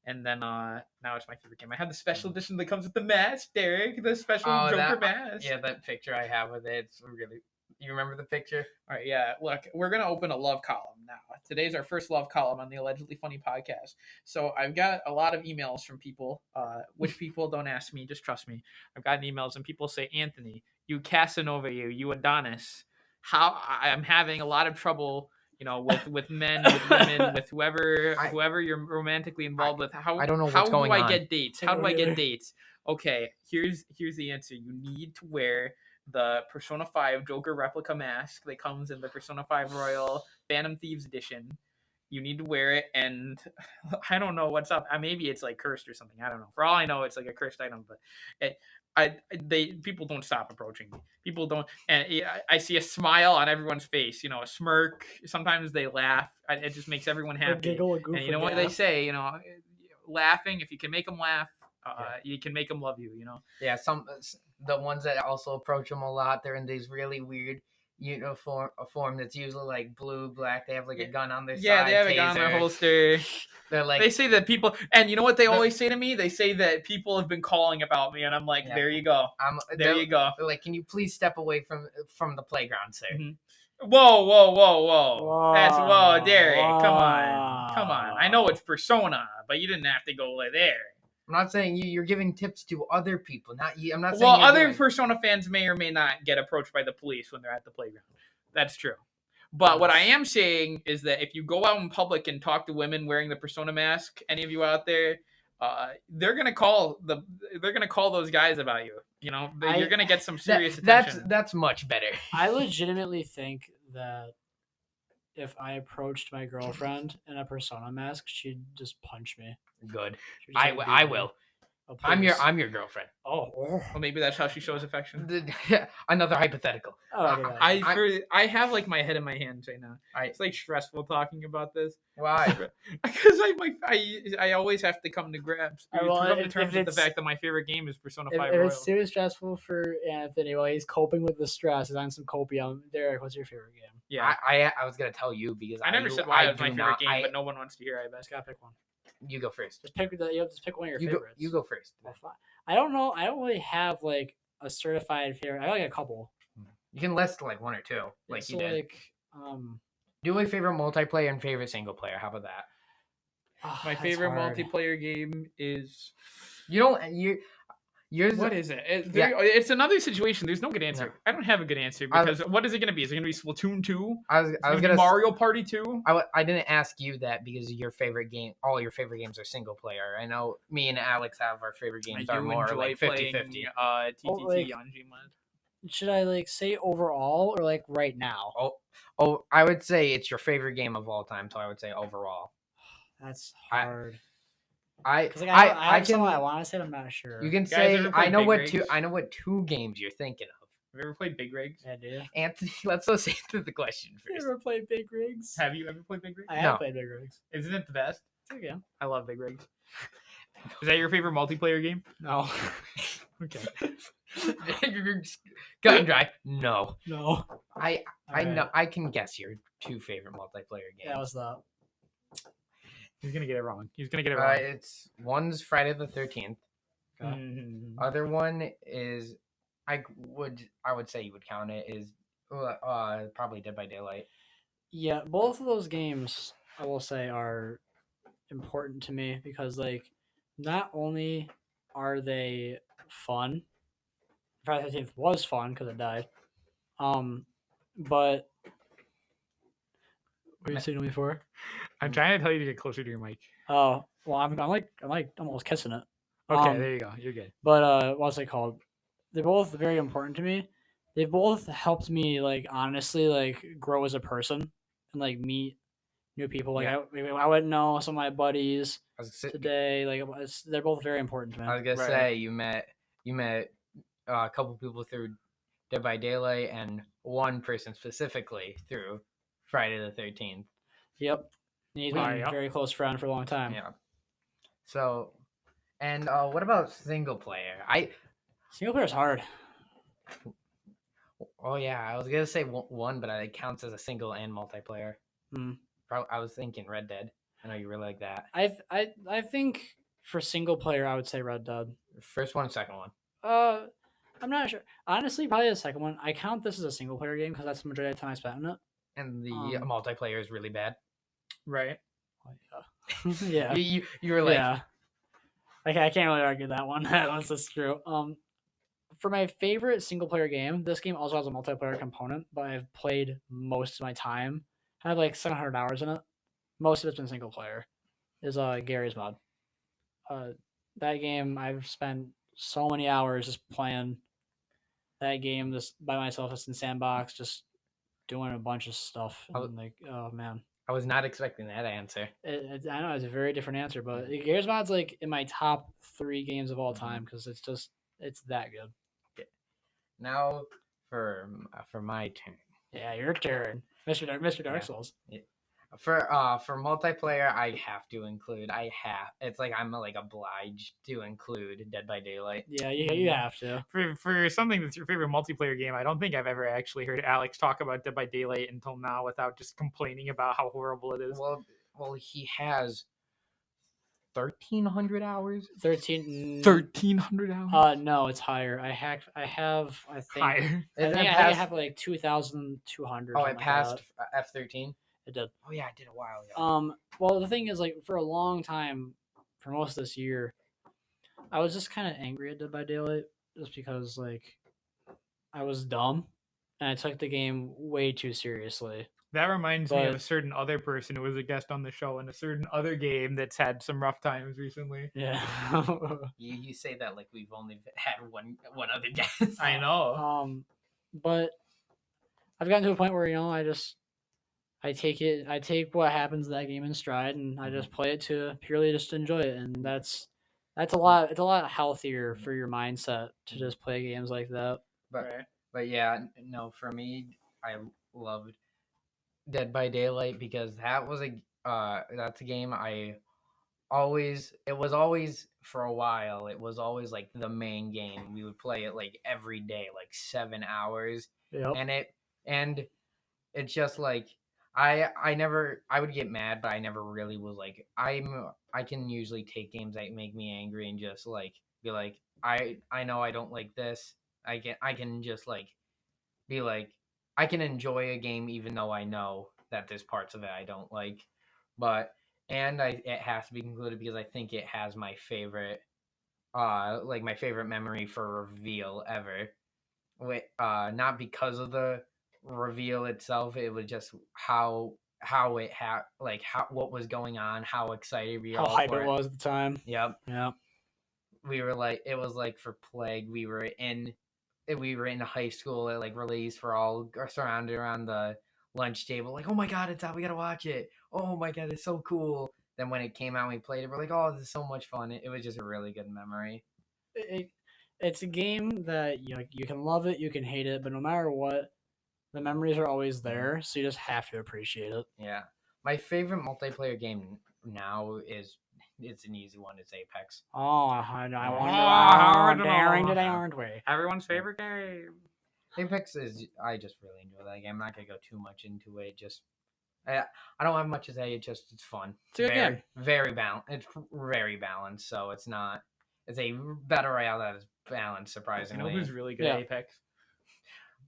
And then now it's my favorite game. I have the special edition that comes with the mask, Derek, the special Joker mask. Yeah, that picture I have with it, it's really... You remember the picture? All right, yeah. Look, we're going to open a love column now. Today's our first love column on the Allegedly Funny podcast. So I've got a lot of emails from people. Which people, don't ask me, just trust me. I've gotten emails and people say, Anthony, you Casanova, you Adonis. How I'm having a lot of trouble, with men, with women, with whoever you're romantically involved with. I don't know what's going on. How do I get dates? How do I get dates? Okay, here's the answer. You need to wear the Persona 5 Joker replica mask that comes in the Persona 5 Royal Phantom Thieves edition. You need to wear it, and I don't know what's up. Maybe it's like cursed or something. I don't know. For all I know, it's like a cursed item. But people don't stop approaching me. People don't, and I see a smile on everyone's face. A smirk. Sometimes they laugh. It just makes everyone happy. And you know what they say? Laughing. If you can make them laugh, you can make them love you. Yeah. The ones that also approach them a lot, they're in these really weird form that's usually like blue, black. They have like a gun on their side. Yeah, they have a gun on their holster. They're like, they say that people, and you know what they always say to me? They say that people have been calling about me, and I'm like, there you go. You go. They're like, can you please step away from the playground, sir? Mm-hmm. Whoa. That's Derek. Come on. I know it's Persona, but you didn't have to go there. I'm not saying you're giving tips to other people, not you. I'm not saying. Well, other Persona fans may or may not get approached by the police when they're at the playground. That's true. But what I am saying is that if you go out in public and talk to women wearing the Persona mask, any of you out there, they're gonna call those guys about you. You're gonna get some serious attention. That's much better. I legitimately think that if I approached my girlfriend in a Persona mask, she'd just punch me. Good. I will. Oh, I'm your girlfriend. Oh. Well, maybe that's how she shows affection. Another hypothetical. I have like my head in my hands right now. It's like stressful talking about this. Why? Because I always have to come to terms with the fact that my favorite game is Persona 5 Royal. If it's seriously stressful for Anthony while he's coping with the stress, he's on some copium. Derek, what's your favorite game? Yeah, I was gonna tell you because I never said why it was my favorite game, but no one wants to hear. I just gotta pick one. You go first. You have to pick one of your favorites. You go first. Well, I don't know. I don't really have like a certified favorite. I got like a couple. You can list like one or two, like so you did. Do a favorite multiplayer and favorite single player. How about that? My favorite multiplayer game is. What is it? It's another situation. There's no good answer. No. I don't have a good answer because what is it going to be? Is it going to be Splatoon 2? I was gonna Mario Party 2. I didn't ask you that because your favorite game, all your favorite games are single player. I know me and Alex have our favorite games are more like 50-50. TTT on Gmod. Should I like say overall or like right now? Oh, I would say it's your favorite game of all time, so I would say overall. That's hard. Because like I have something I want to say, but I'm not sure. You can say I know what two games you're thinking of. Have you ever played Big Rigs? I do. Anthony, let's answer the question first. You ever played Big Rigs? Have you ever played Big Rigs? I have played Big Rigs. Isn't it the best? Okay. I love Big Rigs. Is that your favorite multiplayer game? No. Okay. Cut and dry. No. I know. I can guess your two favorite multiplayer games. Yeah, what's that? He's gonna get it wrong. It's one's Friday the 13th. Mm-hmm. Other one is I would say you would count it is probably Dead by Daylight. Yeah, both of those games I will say are important to me because like not only are they fun, Friday the 13th was fun because it died, but what are you signaling me for? I'm trying to tell you to get closer to your mic. Oh well, I'm almost kissing it. Okay, there you go. You're good. But what's it called? They're both very important to me. They both helped me like honestly like grow as a person and like meet new people. Like I wouldn't know some of my buddies today. Like they're both very important to me. I was gonna say you met a couple people through Dead by Daylight and one person specifically through Friday the 13th. Yep. He's been a very close friend for a long time. Yeah. So, and what about single player? Single player is hard. Oh yeah, I was gonna say one, but it counts as a single and multiplayer. I was thinking Red Dead. I know you really like that. I think for single player, I would say Red Dead. First one, second one. I'm not sure. Honestly, probably the second one. I count this as a single player game because that's the majority of the time I spent in it. And the multiplayer is really bad. Right. Yeah. you were like, yeah. Okay, I can't really argue that one. Unless it's true. For my favorite single player game, this game also has a multiplayer component, but I've played most of my time. I have like 700 hours in it. Most of it's been single player. Is Gary's Mod. That game I've spent so many hours just playing that game just by myself. It's in sandbox, just doing a bunch of stuff. And like, oh man. I was not expecting that answer. I know it's a very different answer, but Gears Mod's like in my top 3 games of all time because it's that good. Okay. Now for my turn. Yeah, your turn, Mr. Dark Souls. Yeah. For multiplayer, I have to include. It's like I'm like obliged to include Dead by Daylight. Yeah, you have to. For something that's your favorite multiplayer game, I don't think I've ever actually heard Alex talk about Dead by Daylight until now without just complaining about how horrible it is. Well, he has 1,300 hours. 1,300 hours. No, it's higher. I have. I think. Higher. I have like 2,200. Oh, it passed F13. It did. Oh yeah, I did a while ago. Well, the thing is, like, for a long time, for most of this year, I was just kind of angry at Dead by Daylight, just because, like, I was dumb, and I took the game way too seriously. That reminds me of a certain other person who was a guest on the show in a certain other game that's had some rough times recently. Yeah. you say that like we've only had one other guest. I know. But I've gotten to a point where, I take what happens in that game in stride, and I just play it to purely just enjoy it, and that's a lot. It's a lot healthier for your mindset to just play games like that. But yeah, no, for me, I loved Dead by Daylight because that's a game it was always for a while. It was always like the main game. We would play it like every day, like 7 hours. Yep. And it's just like. I would get mad, but I never really was like I can usually take games that make me angry and just like be like I know I don't like this. I can just like be like I can enjoy a game even though I know that there's parts of it I don't like. But it has to be concluded because I think it has my favorite like my favorite memory for reveal ever. Not because of the reveal itself, it was just how it what was going on, how excited we How all hype were. it was at the time. Yep. Yep. We were like, it was like for Plague, we were in high school at like release, for all surrounded around the lunch table, like, oh my god, it's out, we gotta watch it. Oh my god, it's so cool. Then when it came out and we played it, we're like, oh, this is so much fun. It was just a really good memory. It's a game that you can love it, you can hate it, but no matter what, the memories are always there, so you just have to appreciate it. Yeah. My favorite multiplayer game now it's an easy one. It's Apex. Oh, I wonder how daring today, aren't we? Everyone's favorite game. Apex I just really enjoy that game. I'm not gonna go too much into it. Just I don't have much to say. It's fun. It's a good game. Very balanced. It's very balanced. So it's a battle royale that is balanced. Surprisingly, You know who's really good at Apex?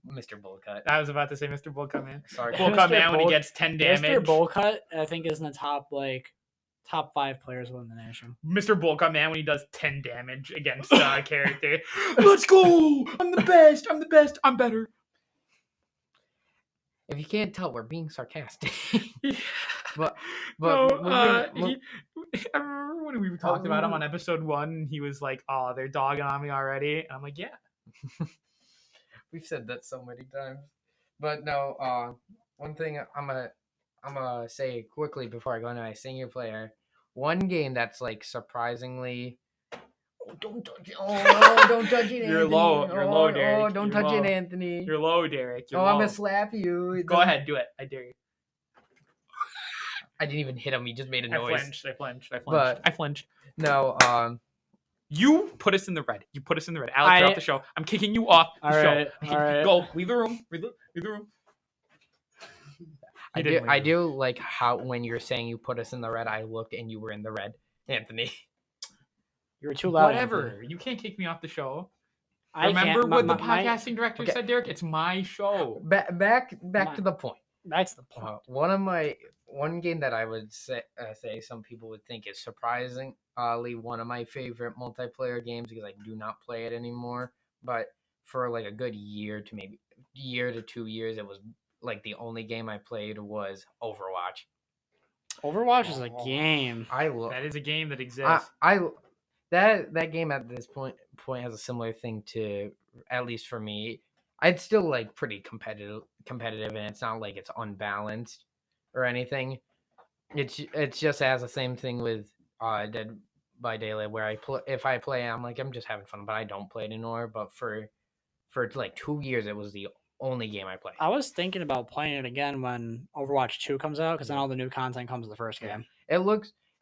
Mr. Bullcut. I was about to say Mr. Bullcut Man. Sorry, Bullcut Man when he gets 10 damage. Mr. Bullcut, I think, is in the top 5 players within the nation. Mr. Bullcut Man when he does 10 damage against a character. Let's go! I'm the best! I'm the best! I'm better! If you can't tell, we're being sarcastic. I remember when we talked about him on episode 1, he was like, oh, they're dogging on me already. And I'm like, yeah. We've said that so many times. But no, one thing I'm gonna say quickly before I go into my single player. One game that's like surprisingly. Oh, don't touch it! Oh, no, don't touch it, Anthony. You're low, Derek. Oh, don't touch it, Anthony. You're low, Derek. I'm gonna slap you. Go ahead, do it. I dare you. I didn't even hit him. He just made a noise. I flinched. No, You put us in the red. Alex, you're off the show. I'm kicking you off the show. All right. Go. Leave the room. Leave the room. I do like how when you're saying you put us in the red, I looked and you were in the red, Anthony. You were too loud. Whatever. Anthony. You can't kick me off the show. Remember what the podcasting director said, Derek? It's my show. Back to the point. That's the point. One game that I would say some people would think is surprisingly one of my favorite multiplayer games because I do not play it anymore. But for like a good year to 2 years, it was like the only game I played was Overwatch. Overwatch is a game. That is a game that exists. That game at this point has a similar thing to, at least for me. It's still like pretty competitive, and it's not like it's unbalanced or anything. It's just has the same thing with Dead by Daylight, where if I play, I'm just having fun, but I don't play it anymore. But for like 2 years, it was the only game I played. I was thinking about playing it again when Overwatch 2 comes out, because then all the new content comes in the first game.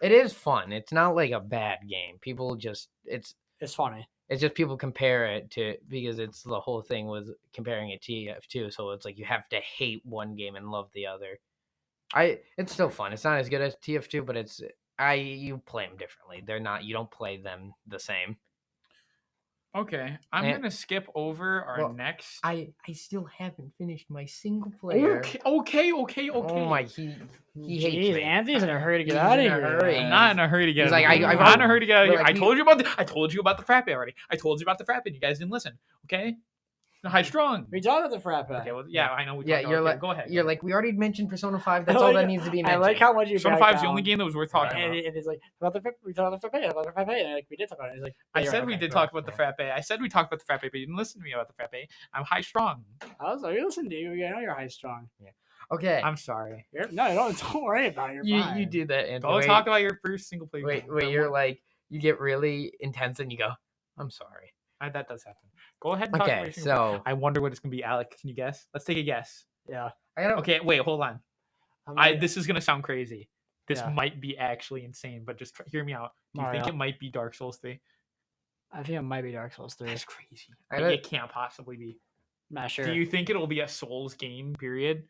It is fun. It's not like a bad game. People it's funny. It's just people compare it to, because it's the whole thing with comparing it to TF2. So it's like you have to hate one game and love the other. It's still fun. It's not as good as TF2, but you play them differently. You don't play them the same. Okay, I'm gonna skip over our next. I still haven't finished my single player. Okay. Oh my, he hates me. Anthony's in a hurry to get out of here. I'm not in a hurry to get. He's like, I'm not in a hurry to get out of here. I told you about the frappe already. I told you about the frappe, and you guys didn't listen. Okay. High strong. We talked about the frappe. Okay, well, yeah, I know. You're like, go ahead. You're like, we already mentioned Persona 5. That's all that needs to be mentioned. I like how much you. Persona 5 is the only game that was worth talking about. And it's like we talked about the frappe, and like we did talk about it. It's like I said we did talk about the frappe. I said we talked about the frappe, but you didn't listen to me about the frappe. I'm high strong. I was like, you listen to you. I know you're high strong. Yeah. Okay. I'm sorry. Don't worry about it. You're fine. You do that, Anthony. Don't talk about your first single player. Wait, you're like, you get really intense and you go, I'm sorry. That does happen. Go ahead and talk about your single player. I wonder what it's going to be, Alex. Can you guess? Let's take a guess. Yeah. Okay, wait, hold on. This is going to sound crazy. This might be actually insane, but just hear me out. Do you think it might be Dark Souls 3? I think it might be Dark Souls 3. That's crazy. It can't possibly be. I'm not sure. Do you think it'll be a Souls game, period?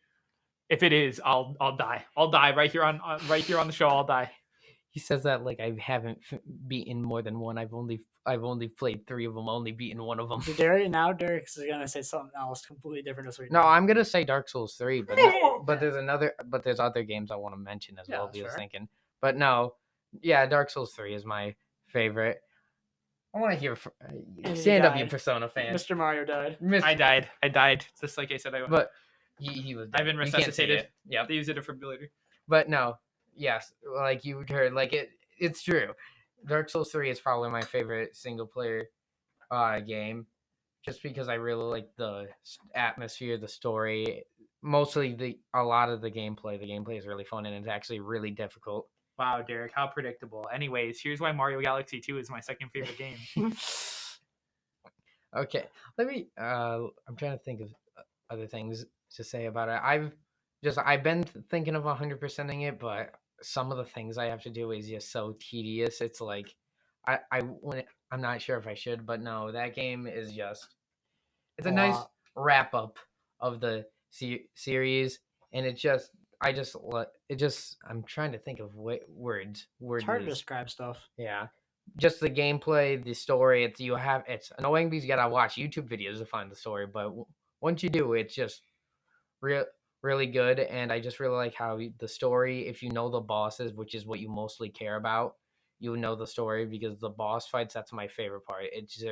If it is, I'll die. I'll die right here on the show. I'll die. He says that like I haven't beaten more than one. I've only played 3 of them. Only beaten one of them. Derek's gonna say something else completely different this week. No, I'm gonna say Dark Souls 3, but there's other games I want to mention as well. I was thinking, but no, yeah, Dark Souls 3 is my favorite. I want to hear. he Stand up, you died. Persona fan. Mr. Mario died. I died. Just like I said I would. But he was dead. I've been You can't see resuscitated. it. Yep. They use a defibrillator. But no, yes, like you heard, like it's true. Dark Souls 3 is probably my favorite single player game, just because I really like the atmosphere, the story, mostly a lot of the gameplay. The gameplay is really fun and it's actually really difficult. Wow, Derek, how predictable. Anyways, here's why Mario Galaxy 2 is my second favorite game. Okay, let me. I'm trying to think of other things to say about it. I've been thinking of 100%ing it, but some of the things I have to do is just so tedious. It's like I'm not sure if I should, but no, that game is just. It's a nice wrap up of the series, and I'm trying to think of words. It's hard to describe stuff. Yeah. Just the gameplay, the story. It's annoying because you gotta watch YouTube videos to find the story, but once you do, it's just really good. And I just really like how the story, if you know the bosses, which is what you mostly care about, you know the story, because the boss fights, that's my favorite part. It's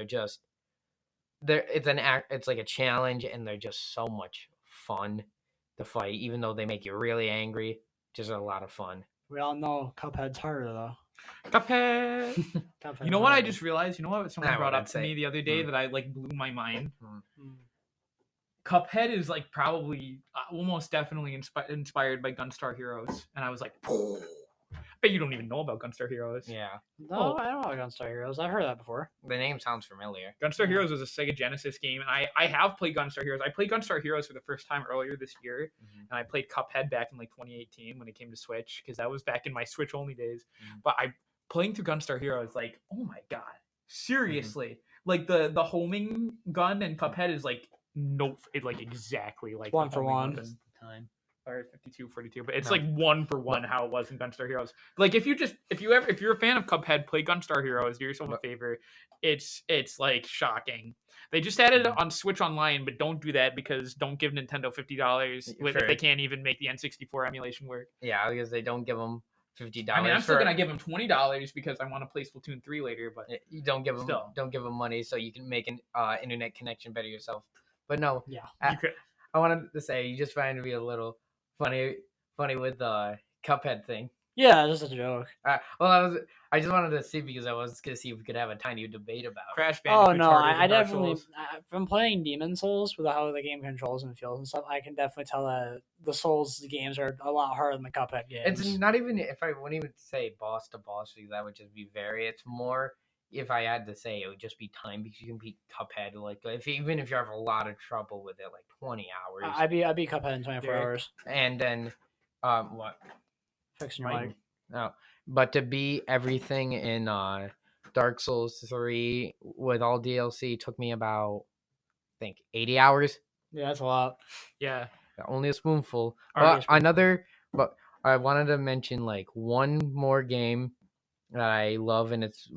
like a challenge, and they're just so much fun to fight, even though they make you really angry. Just a lot of fun. We all know Cuphead's harder though. Cuphead. You know what I just realized? You know what someone brought up to me the other day that I like blew my mind? Cuphead is like probably almost definitely inspired by Gunstar Heroes, and I was like, oh. Bet you don't even know about Gunstar Heroes. Yeah. No, I don't know about Gunstar Heroes. I've heard that before. The name sounds familiar. Gunstar Heroes was a Sega Genesis game, and I have played Gunstar Heroes. I played Gunstar Heroes for the first time earlier this year, and I played Cuphead back in like 2018 when it came to Switch, because that was back in my Switch only days. But playing through Gunstar Heroes, like, oh my god, seriously, like the homing gun in Cuphead is like like exactly like 1 for 1 time. Or 52, but it's like 1 for 1 how it was in Gunstar Heroes. Like if you're a fan of Cuphead, play Gunstar Heroes, do yourself a favor. It's like shocking. They just added it on Switch Online, but don't do that, because don't give Nintendo $50 if they can't even make the N64 emulation work. Yeah, because they don't give them $50. I mean, I'm still gonna give them $20 because I want to play Splatoon 3 later, but you don't give them money so you can make an internet connection better yourself. But no, I wanted to say, you just find to be a little funny with the Cuphead thing. Yeah, just a joke. I just wanted to see, because I was gonna see if we could have a tiny debate about Crash Bandicoot. Oh no, I definitely from playing Demon Souls with how the game controls and feels and stuff, I can definitely tell that the Souls games are a lot harder than the Cuphead games. It's not even, if I wouldn't even say boss to boss, because that would just be it's more, if I had to say, it would just be time, because you can beat Cuphead like even if you have a lot of trouble with it, like 20 hours. I'd beat Cuphead in 24 hours. And then what? Fixing your mic. No, but to beat everything in Dark Souls 3 with all DLC took me about, I think, 80 hours. Yeah, that's a lot. Yeah, only a spoonful. But I wanted to mention like one more game that I love, and it's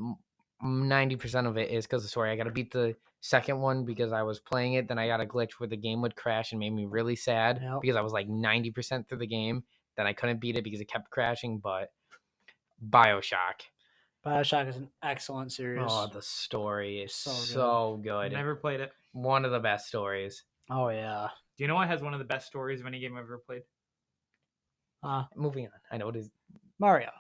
90% of it is because of the story. I got to beat the second one because I was playing it. Then I got a glitch where the game would crash and made me really sad because I was like 90% through the game. Then I couldn't beat it because it kept crashing. But Bioshock. Bioshock is an excellent series. Oh, the story is so good. Never played it. One of the best stories. Oh, yeah. Do you know what has one of the best stories of any game I've ever played? Moving on. I know it is. Mario.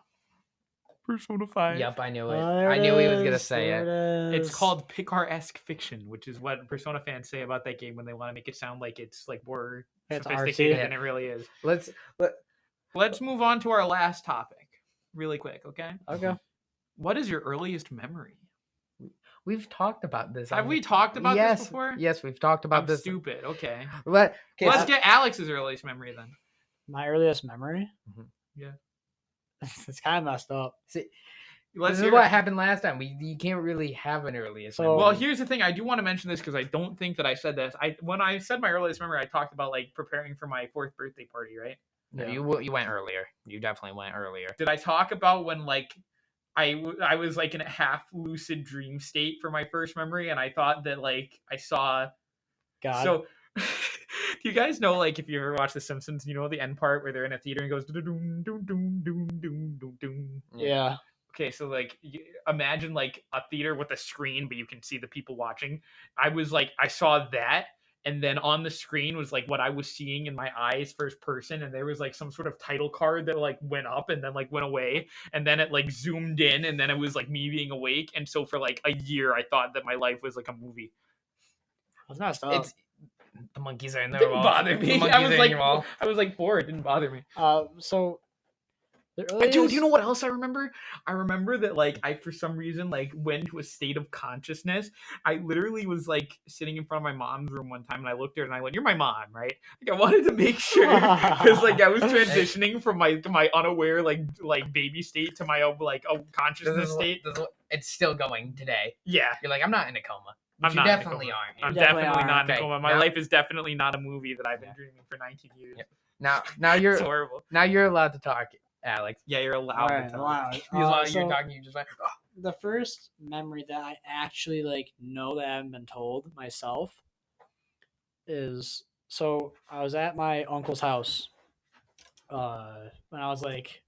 Persona 5. Yep, I knew it. I knew he was going to say it. It's called Pixar-esque fiction, which is what Persona fans say about that game when they want to make it sound like it's like more sophisticated than it really is. Let's move on to our last topic really quick, okay? Okay. What is your earliest memory? We've talked about this. Have we talked about this before? Yes, we've talked about this. Stupid. Okay. Let's get Alex's earliest memory then. My earliest memory? Mm-hmm. Yeah. It's kind of messed up. See, this is what happened last time. You can't really have an earliest memory. Well, here's the thing. I do want to mention this because I don't think that I said this. When I said my earliest memory, I talked about like preparing for my 4th birthday party, right? No, you went earlier. You definitely went earlier. Did I talk about when like I was like in a half lucid dream state for my first memory, and I thought that like I saw God. So do you guys know, like, if you ever watch The Simpsons, you know the end part where they're in a theater and it goes doom doom doom doom doom doom doom? Yeah. Okay, so like imagine like a theater with a screen, but you can see the people watching. I saw that, and then on the screen was like what I was seeing in my eyes, first person, and there was like some sort of title card that like went up and then like went away, and then it like zoomed in, and then it was like me being awake, and so for like a year, I thought that my life was like a movie. That's messed up. The monkeys are in there. It didn't bother me. I was like bored. It didn't bother me. So. Dude, you know what else I remember? I remember that like I for some reason like went to a state of consciousness. I literally was like sitting in front of my mom's room one time and I looked at her and I went, "You're my mom, right?" Like I wanted to make sure because like I was transitioning from my unaware like baby state to my own like consciousness state. It's still going today. Yeah, you're like, I'm not in a coma. You definitely aren't. I'm definitely not in a coma. My life is definitely not a movie that I've been dreaming for 19 years. Yeah. Now you're it's horrible. Now you're allowed to talk, Alex. Yeah, you're allowed to talk. As long as you're talking, you just like. Oh. The first memory that I actually like know that I haven't been told myself is so I was at my uncle's house when I was like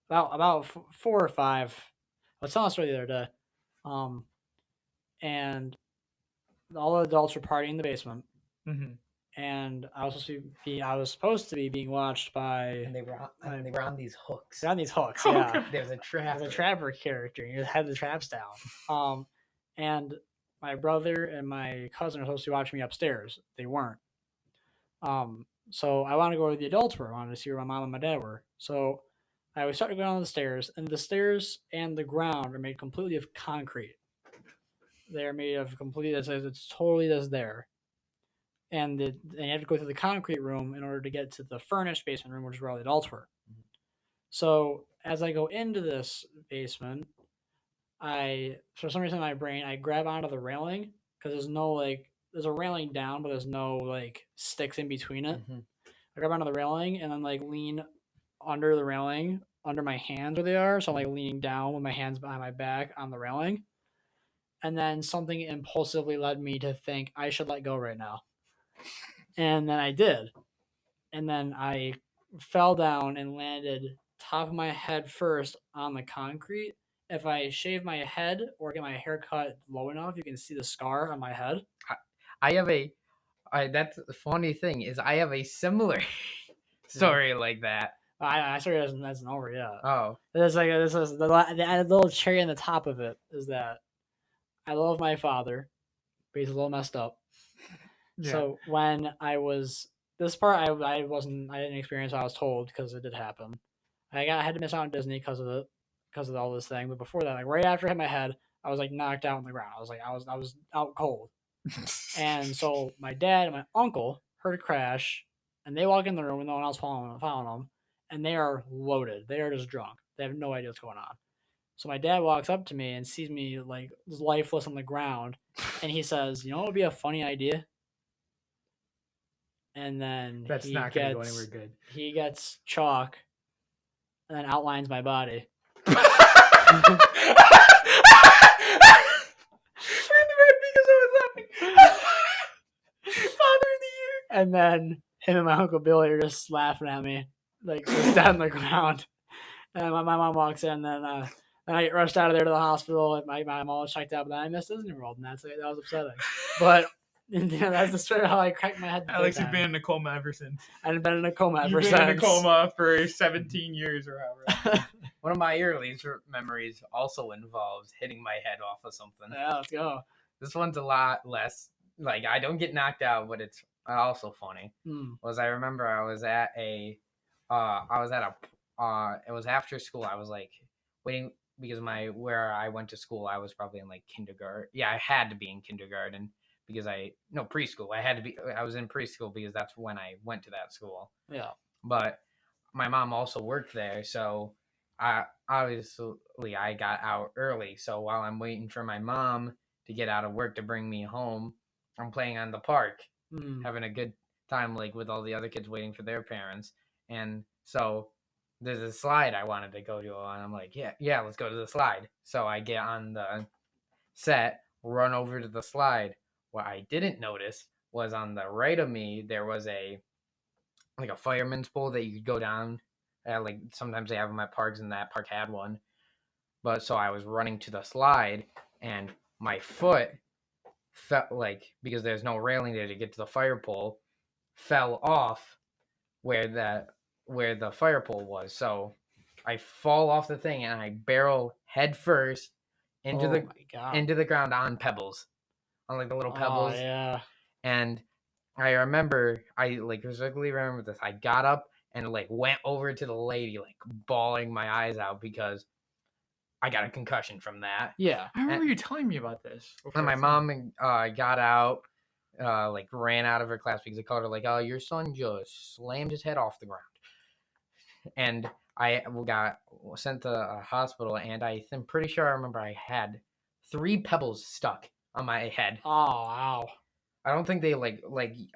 about 4 or 5. I was telling a story the other day, and all the adults were partying in the basement. Mm-hmm. And I was supposed to be being watched by. And they were on these hooks. They're on these hooks. Oh, yeah, God. There's a trapper character. You had the traps down. And my brother and my cousin are supposed to be watching me upstairs. They weren't. So I wanted to go where the adults were. I wanted to see where my mom and my dad were. So I started going down the stairs, and the stairs and the ground are made completely of concrete. They're made of it's totally just there. And you have to go through the concrete room in order to get to the furnished basement room, which is where all the adults were. Mm-hmm. So as I go into this basement, for some reason in my brain, I grab onto the railing because there's a railing down, but there's no like sticks in between it. Mm-hmm. I grab onto the railing and then like lean under the railing, under my hands where they are. So I'm like leaning down with my hands behind my back on the railing. And then something impulsively led me to think I should let go right now. And then I did. And then I fell down and landed top of my head first on the concrete. If I shave my head or get my hair cut low enough, you can see the scar on my head. That's the funny thing is I have a similar story like that. I sorry that's over yet. Oh, this is the little cherry on the top of it is that I love my father, but he's a little messed up. Yeah. So when I was this part, I didn't experience what I was told because it did happen. I had to miss out on Disney because of all this thing. But before that, like right after I hit my head, I was like knocked out on the ground. I was out cold. And so my dad and my uncle heard a crash, and they walk in the room with no one else following them, and they are loaded. They are just drunk. They have no idea what's going on. So my dad walks up to me and sees me like lifeless on the ground, and he says, "You know what would be a funny idea?" And then that's not going to go anywhere good. He gets chalk and then outlines my body. And then him and my Uncle Billy are just laughing at me, like just down on the ground. And my mom walks in, and then I get rushed out of there to the hospital. And my mom was checked out, but then I missed Disney World, and that was upsetting. But that's the story how I cracked my head. Alex, you've been in a coma ever since. I've been in a coma ever since. You've been in a coma for 17 years or however. One of my earliest memories also involves hitting my head off of something. Yeah, let's go. This one's a lot less, like, I don't get knocked out, but it's also funny. I remember I was at it was after school. I was like waiting because where I went to school, I was probably in like kindergarten. Yeah, I had to be in kindergarten because preschool. I was in preschool because that's when I went to that school. Yeah. But my mom also worked there, so I got out early. So while I'm waiting for my mom to get out of work to bring me home, I'm playing on the park, having a good time, like with all the other kids waiting for their parents. And so there's a slide I wanted to go to, and I'm like, yeah, let's go to the slide. So I get on the set, run over to the slide. What I didn't notice was on the right of me, there was a fireman's pole that you could go down. Like sometimes they have them at parks, and that park had one. But so I was running to the slide, and my foot felt because there's no railing there to get to the fire pole, fell off where the fire pole was. So I fall off the thing and I barrel head first into the ground on pebbles, on the little pebbles. Oh yeah. And I remember, I specifically remember this. I got up and went over to the lady, bawling my eyes out because I got a concussion from that. Yeah. I remember you telling me about this. And my mom got out, ran out of her class because they called her oh, your son just slammed his head off the ground. And I got sent to a hospital, and I'm pretty sure I remember I had 3 pebbles stuck on my head. Oh wow. I don't think they I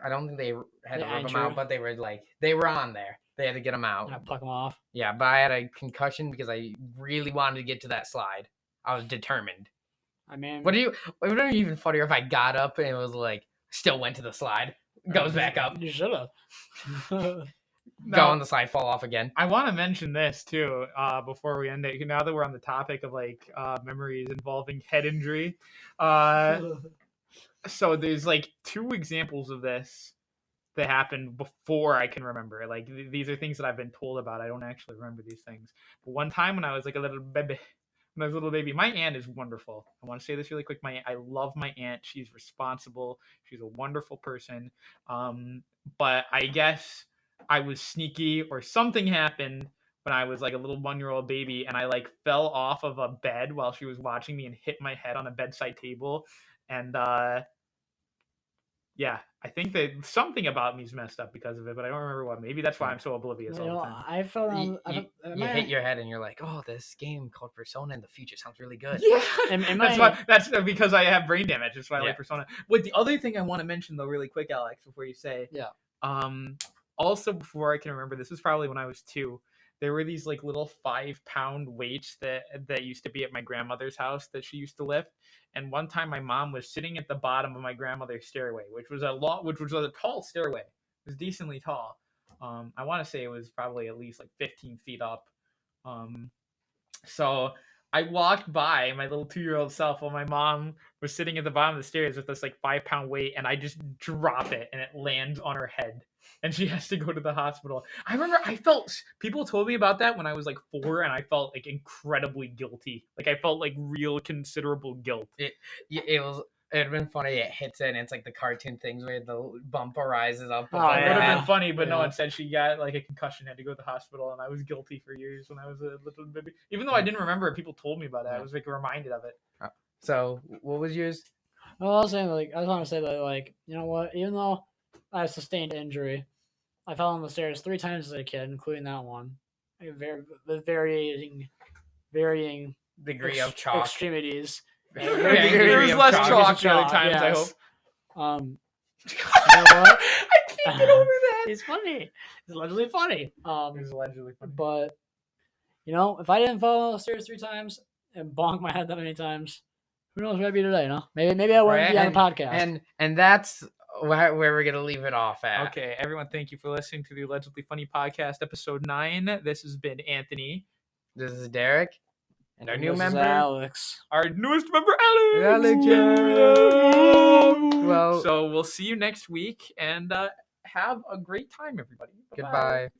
don't think they had to rip them out, but they were on there. They had to get them out. Yeah, pluck them off. Yeah, but I had a concussion because I really wanted to get to that slide. I was determined. I mean, Would it be even funnier if I got up and it was still went to the slide, goes back up? You should have. Go on the slide, fall off again. I want to mention this too before we end it. Now that we're on the topic of memories involving head injury, so there's 2 examples of this that happened before I can remember. These are things that I've been told about. I don't actually remember these things. But one time when I was a little baby, my aunt is wonderful. I want to say this really quick. I love my aunt. She's responsible. She's a wonderful person. But I guess I was sneaky or something happened when I was a little 1-year-old baby, and I fell off of a bed while she was watching me and hit my head on a bedside table. And yeah, I think that something about me's messed up because of it, but I don't remember what. Maybe that's why I'm so oblivious all the time. I fell on. You hit your head and you're oh, this game called Persona in the future sounds really good. Yeah, that's because I have brain damage. That's why I like Persona. Wait, the other thing I want to mention though, really quick, Alex, before you say, also before I can remember, this was probably when I was 2. There were these little 5-pound weights that used to be at my grandmother's house that she used to lift. And one time my mom was sitting at the bottom of my grandmother's stairway, which was a tall stairway. It was decently tall. I want to say it was probably at least 15 feet up. So I walked by my little 2-year-old self while my mom was sitting at the bottom of the stairs with this 5-pound weight, and I just drop it and it lands on her head. And she has to go to the hospital. I remember people told me about that when I was 4, and I felt incredibly guilty. I felt real considerable guilt. It'd been funny. It hits it, and it's the cartoon things where the bumper rises up. Oh, it would have been funny, but no, instead she got a concussion, had to go to the hospital, and I was guilty for years when I was a little baby. Even though I didn't remember it, people told me about it. I was reminded of it. So what was yours? Well, I was saying I just want to say that you know what? Even though I sustained injury, I fell on the stairs 3 times as a kid, including that one. Varying degree of chalk extremities. There was less chalk the other times, yes. I hope. You know what? I can't get over that. It's funny. It's allegedly funny. It's allegedly funny. But, if I didn't fall on the stairs 3 times and bonk my head that many times, who knows where I'd be today, Maybe I wouldn't be on the podcast. And that's where we're going to leave it off at. Okay, everyone, thank you for listening to the Allegedly Funny Podcast, episode 9. This has been Anthony. This is Derek. And our new member, Alex. Our newest member, Alex. Well, so we'll see you next week, and have a great time, everybody. Bye-bye. Goodbye.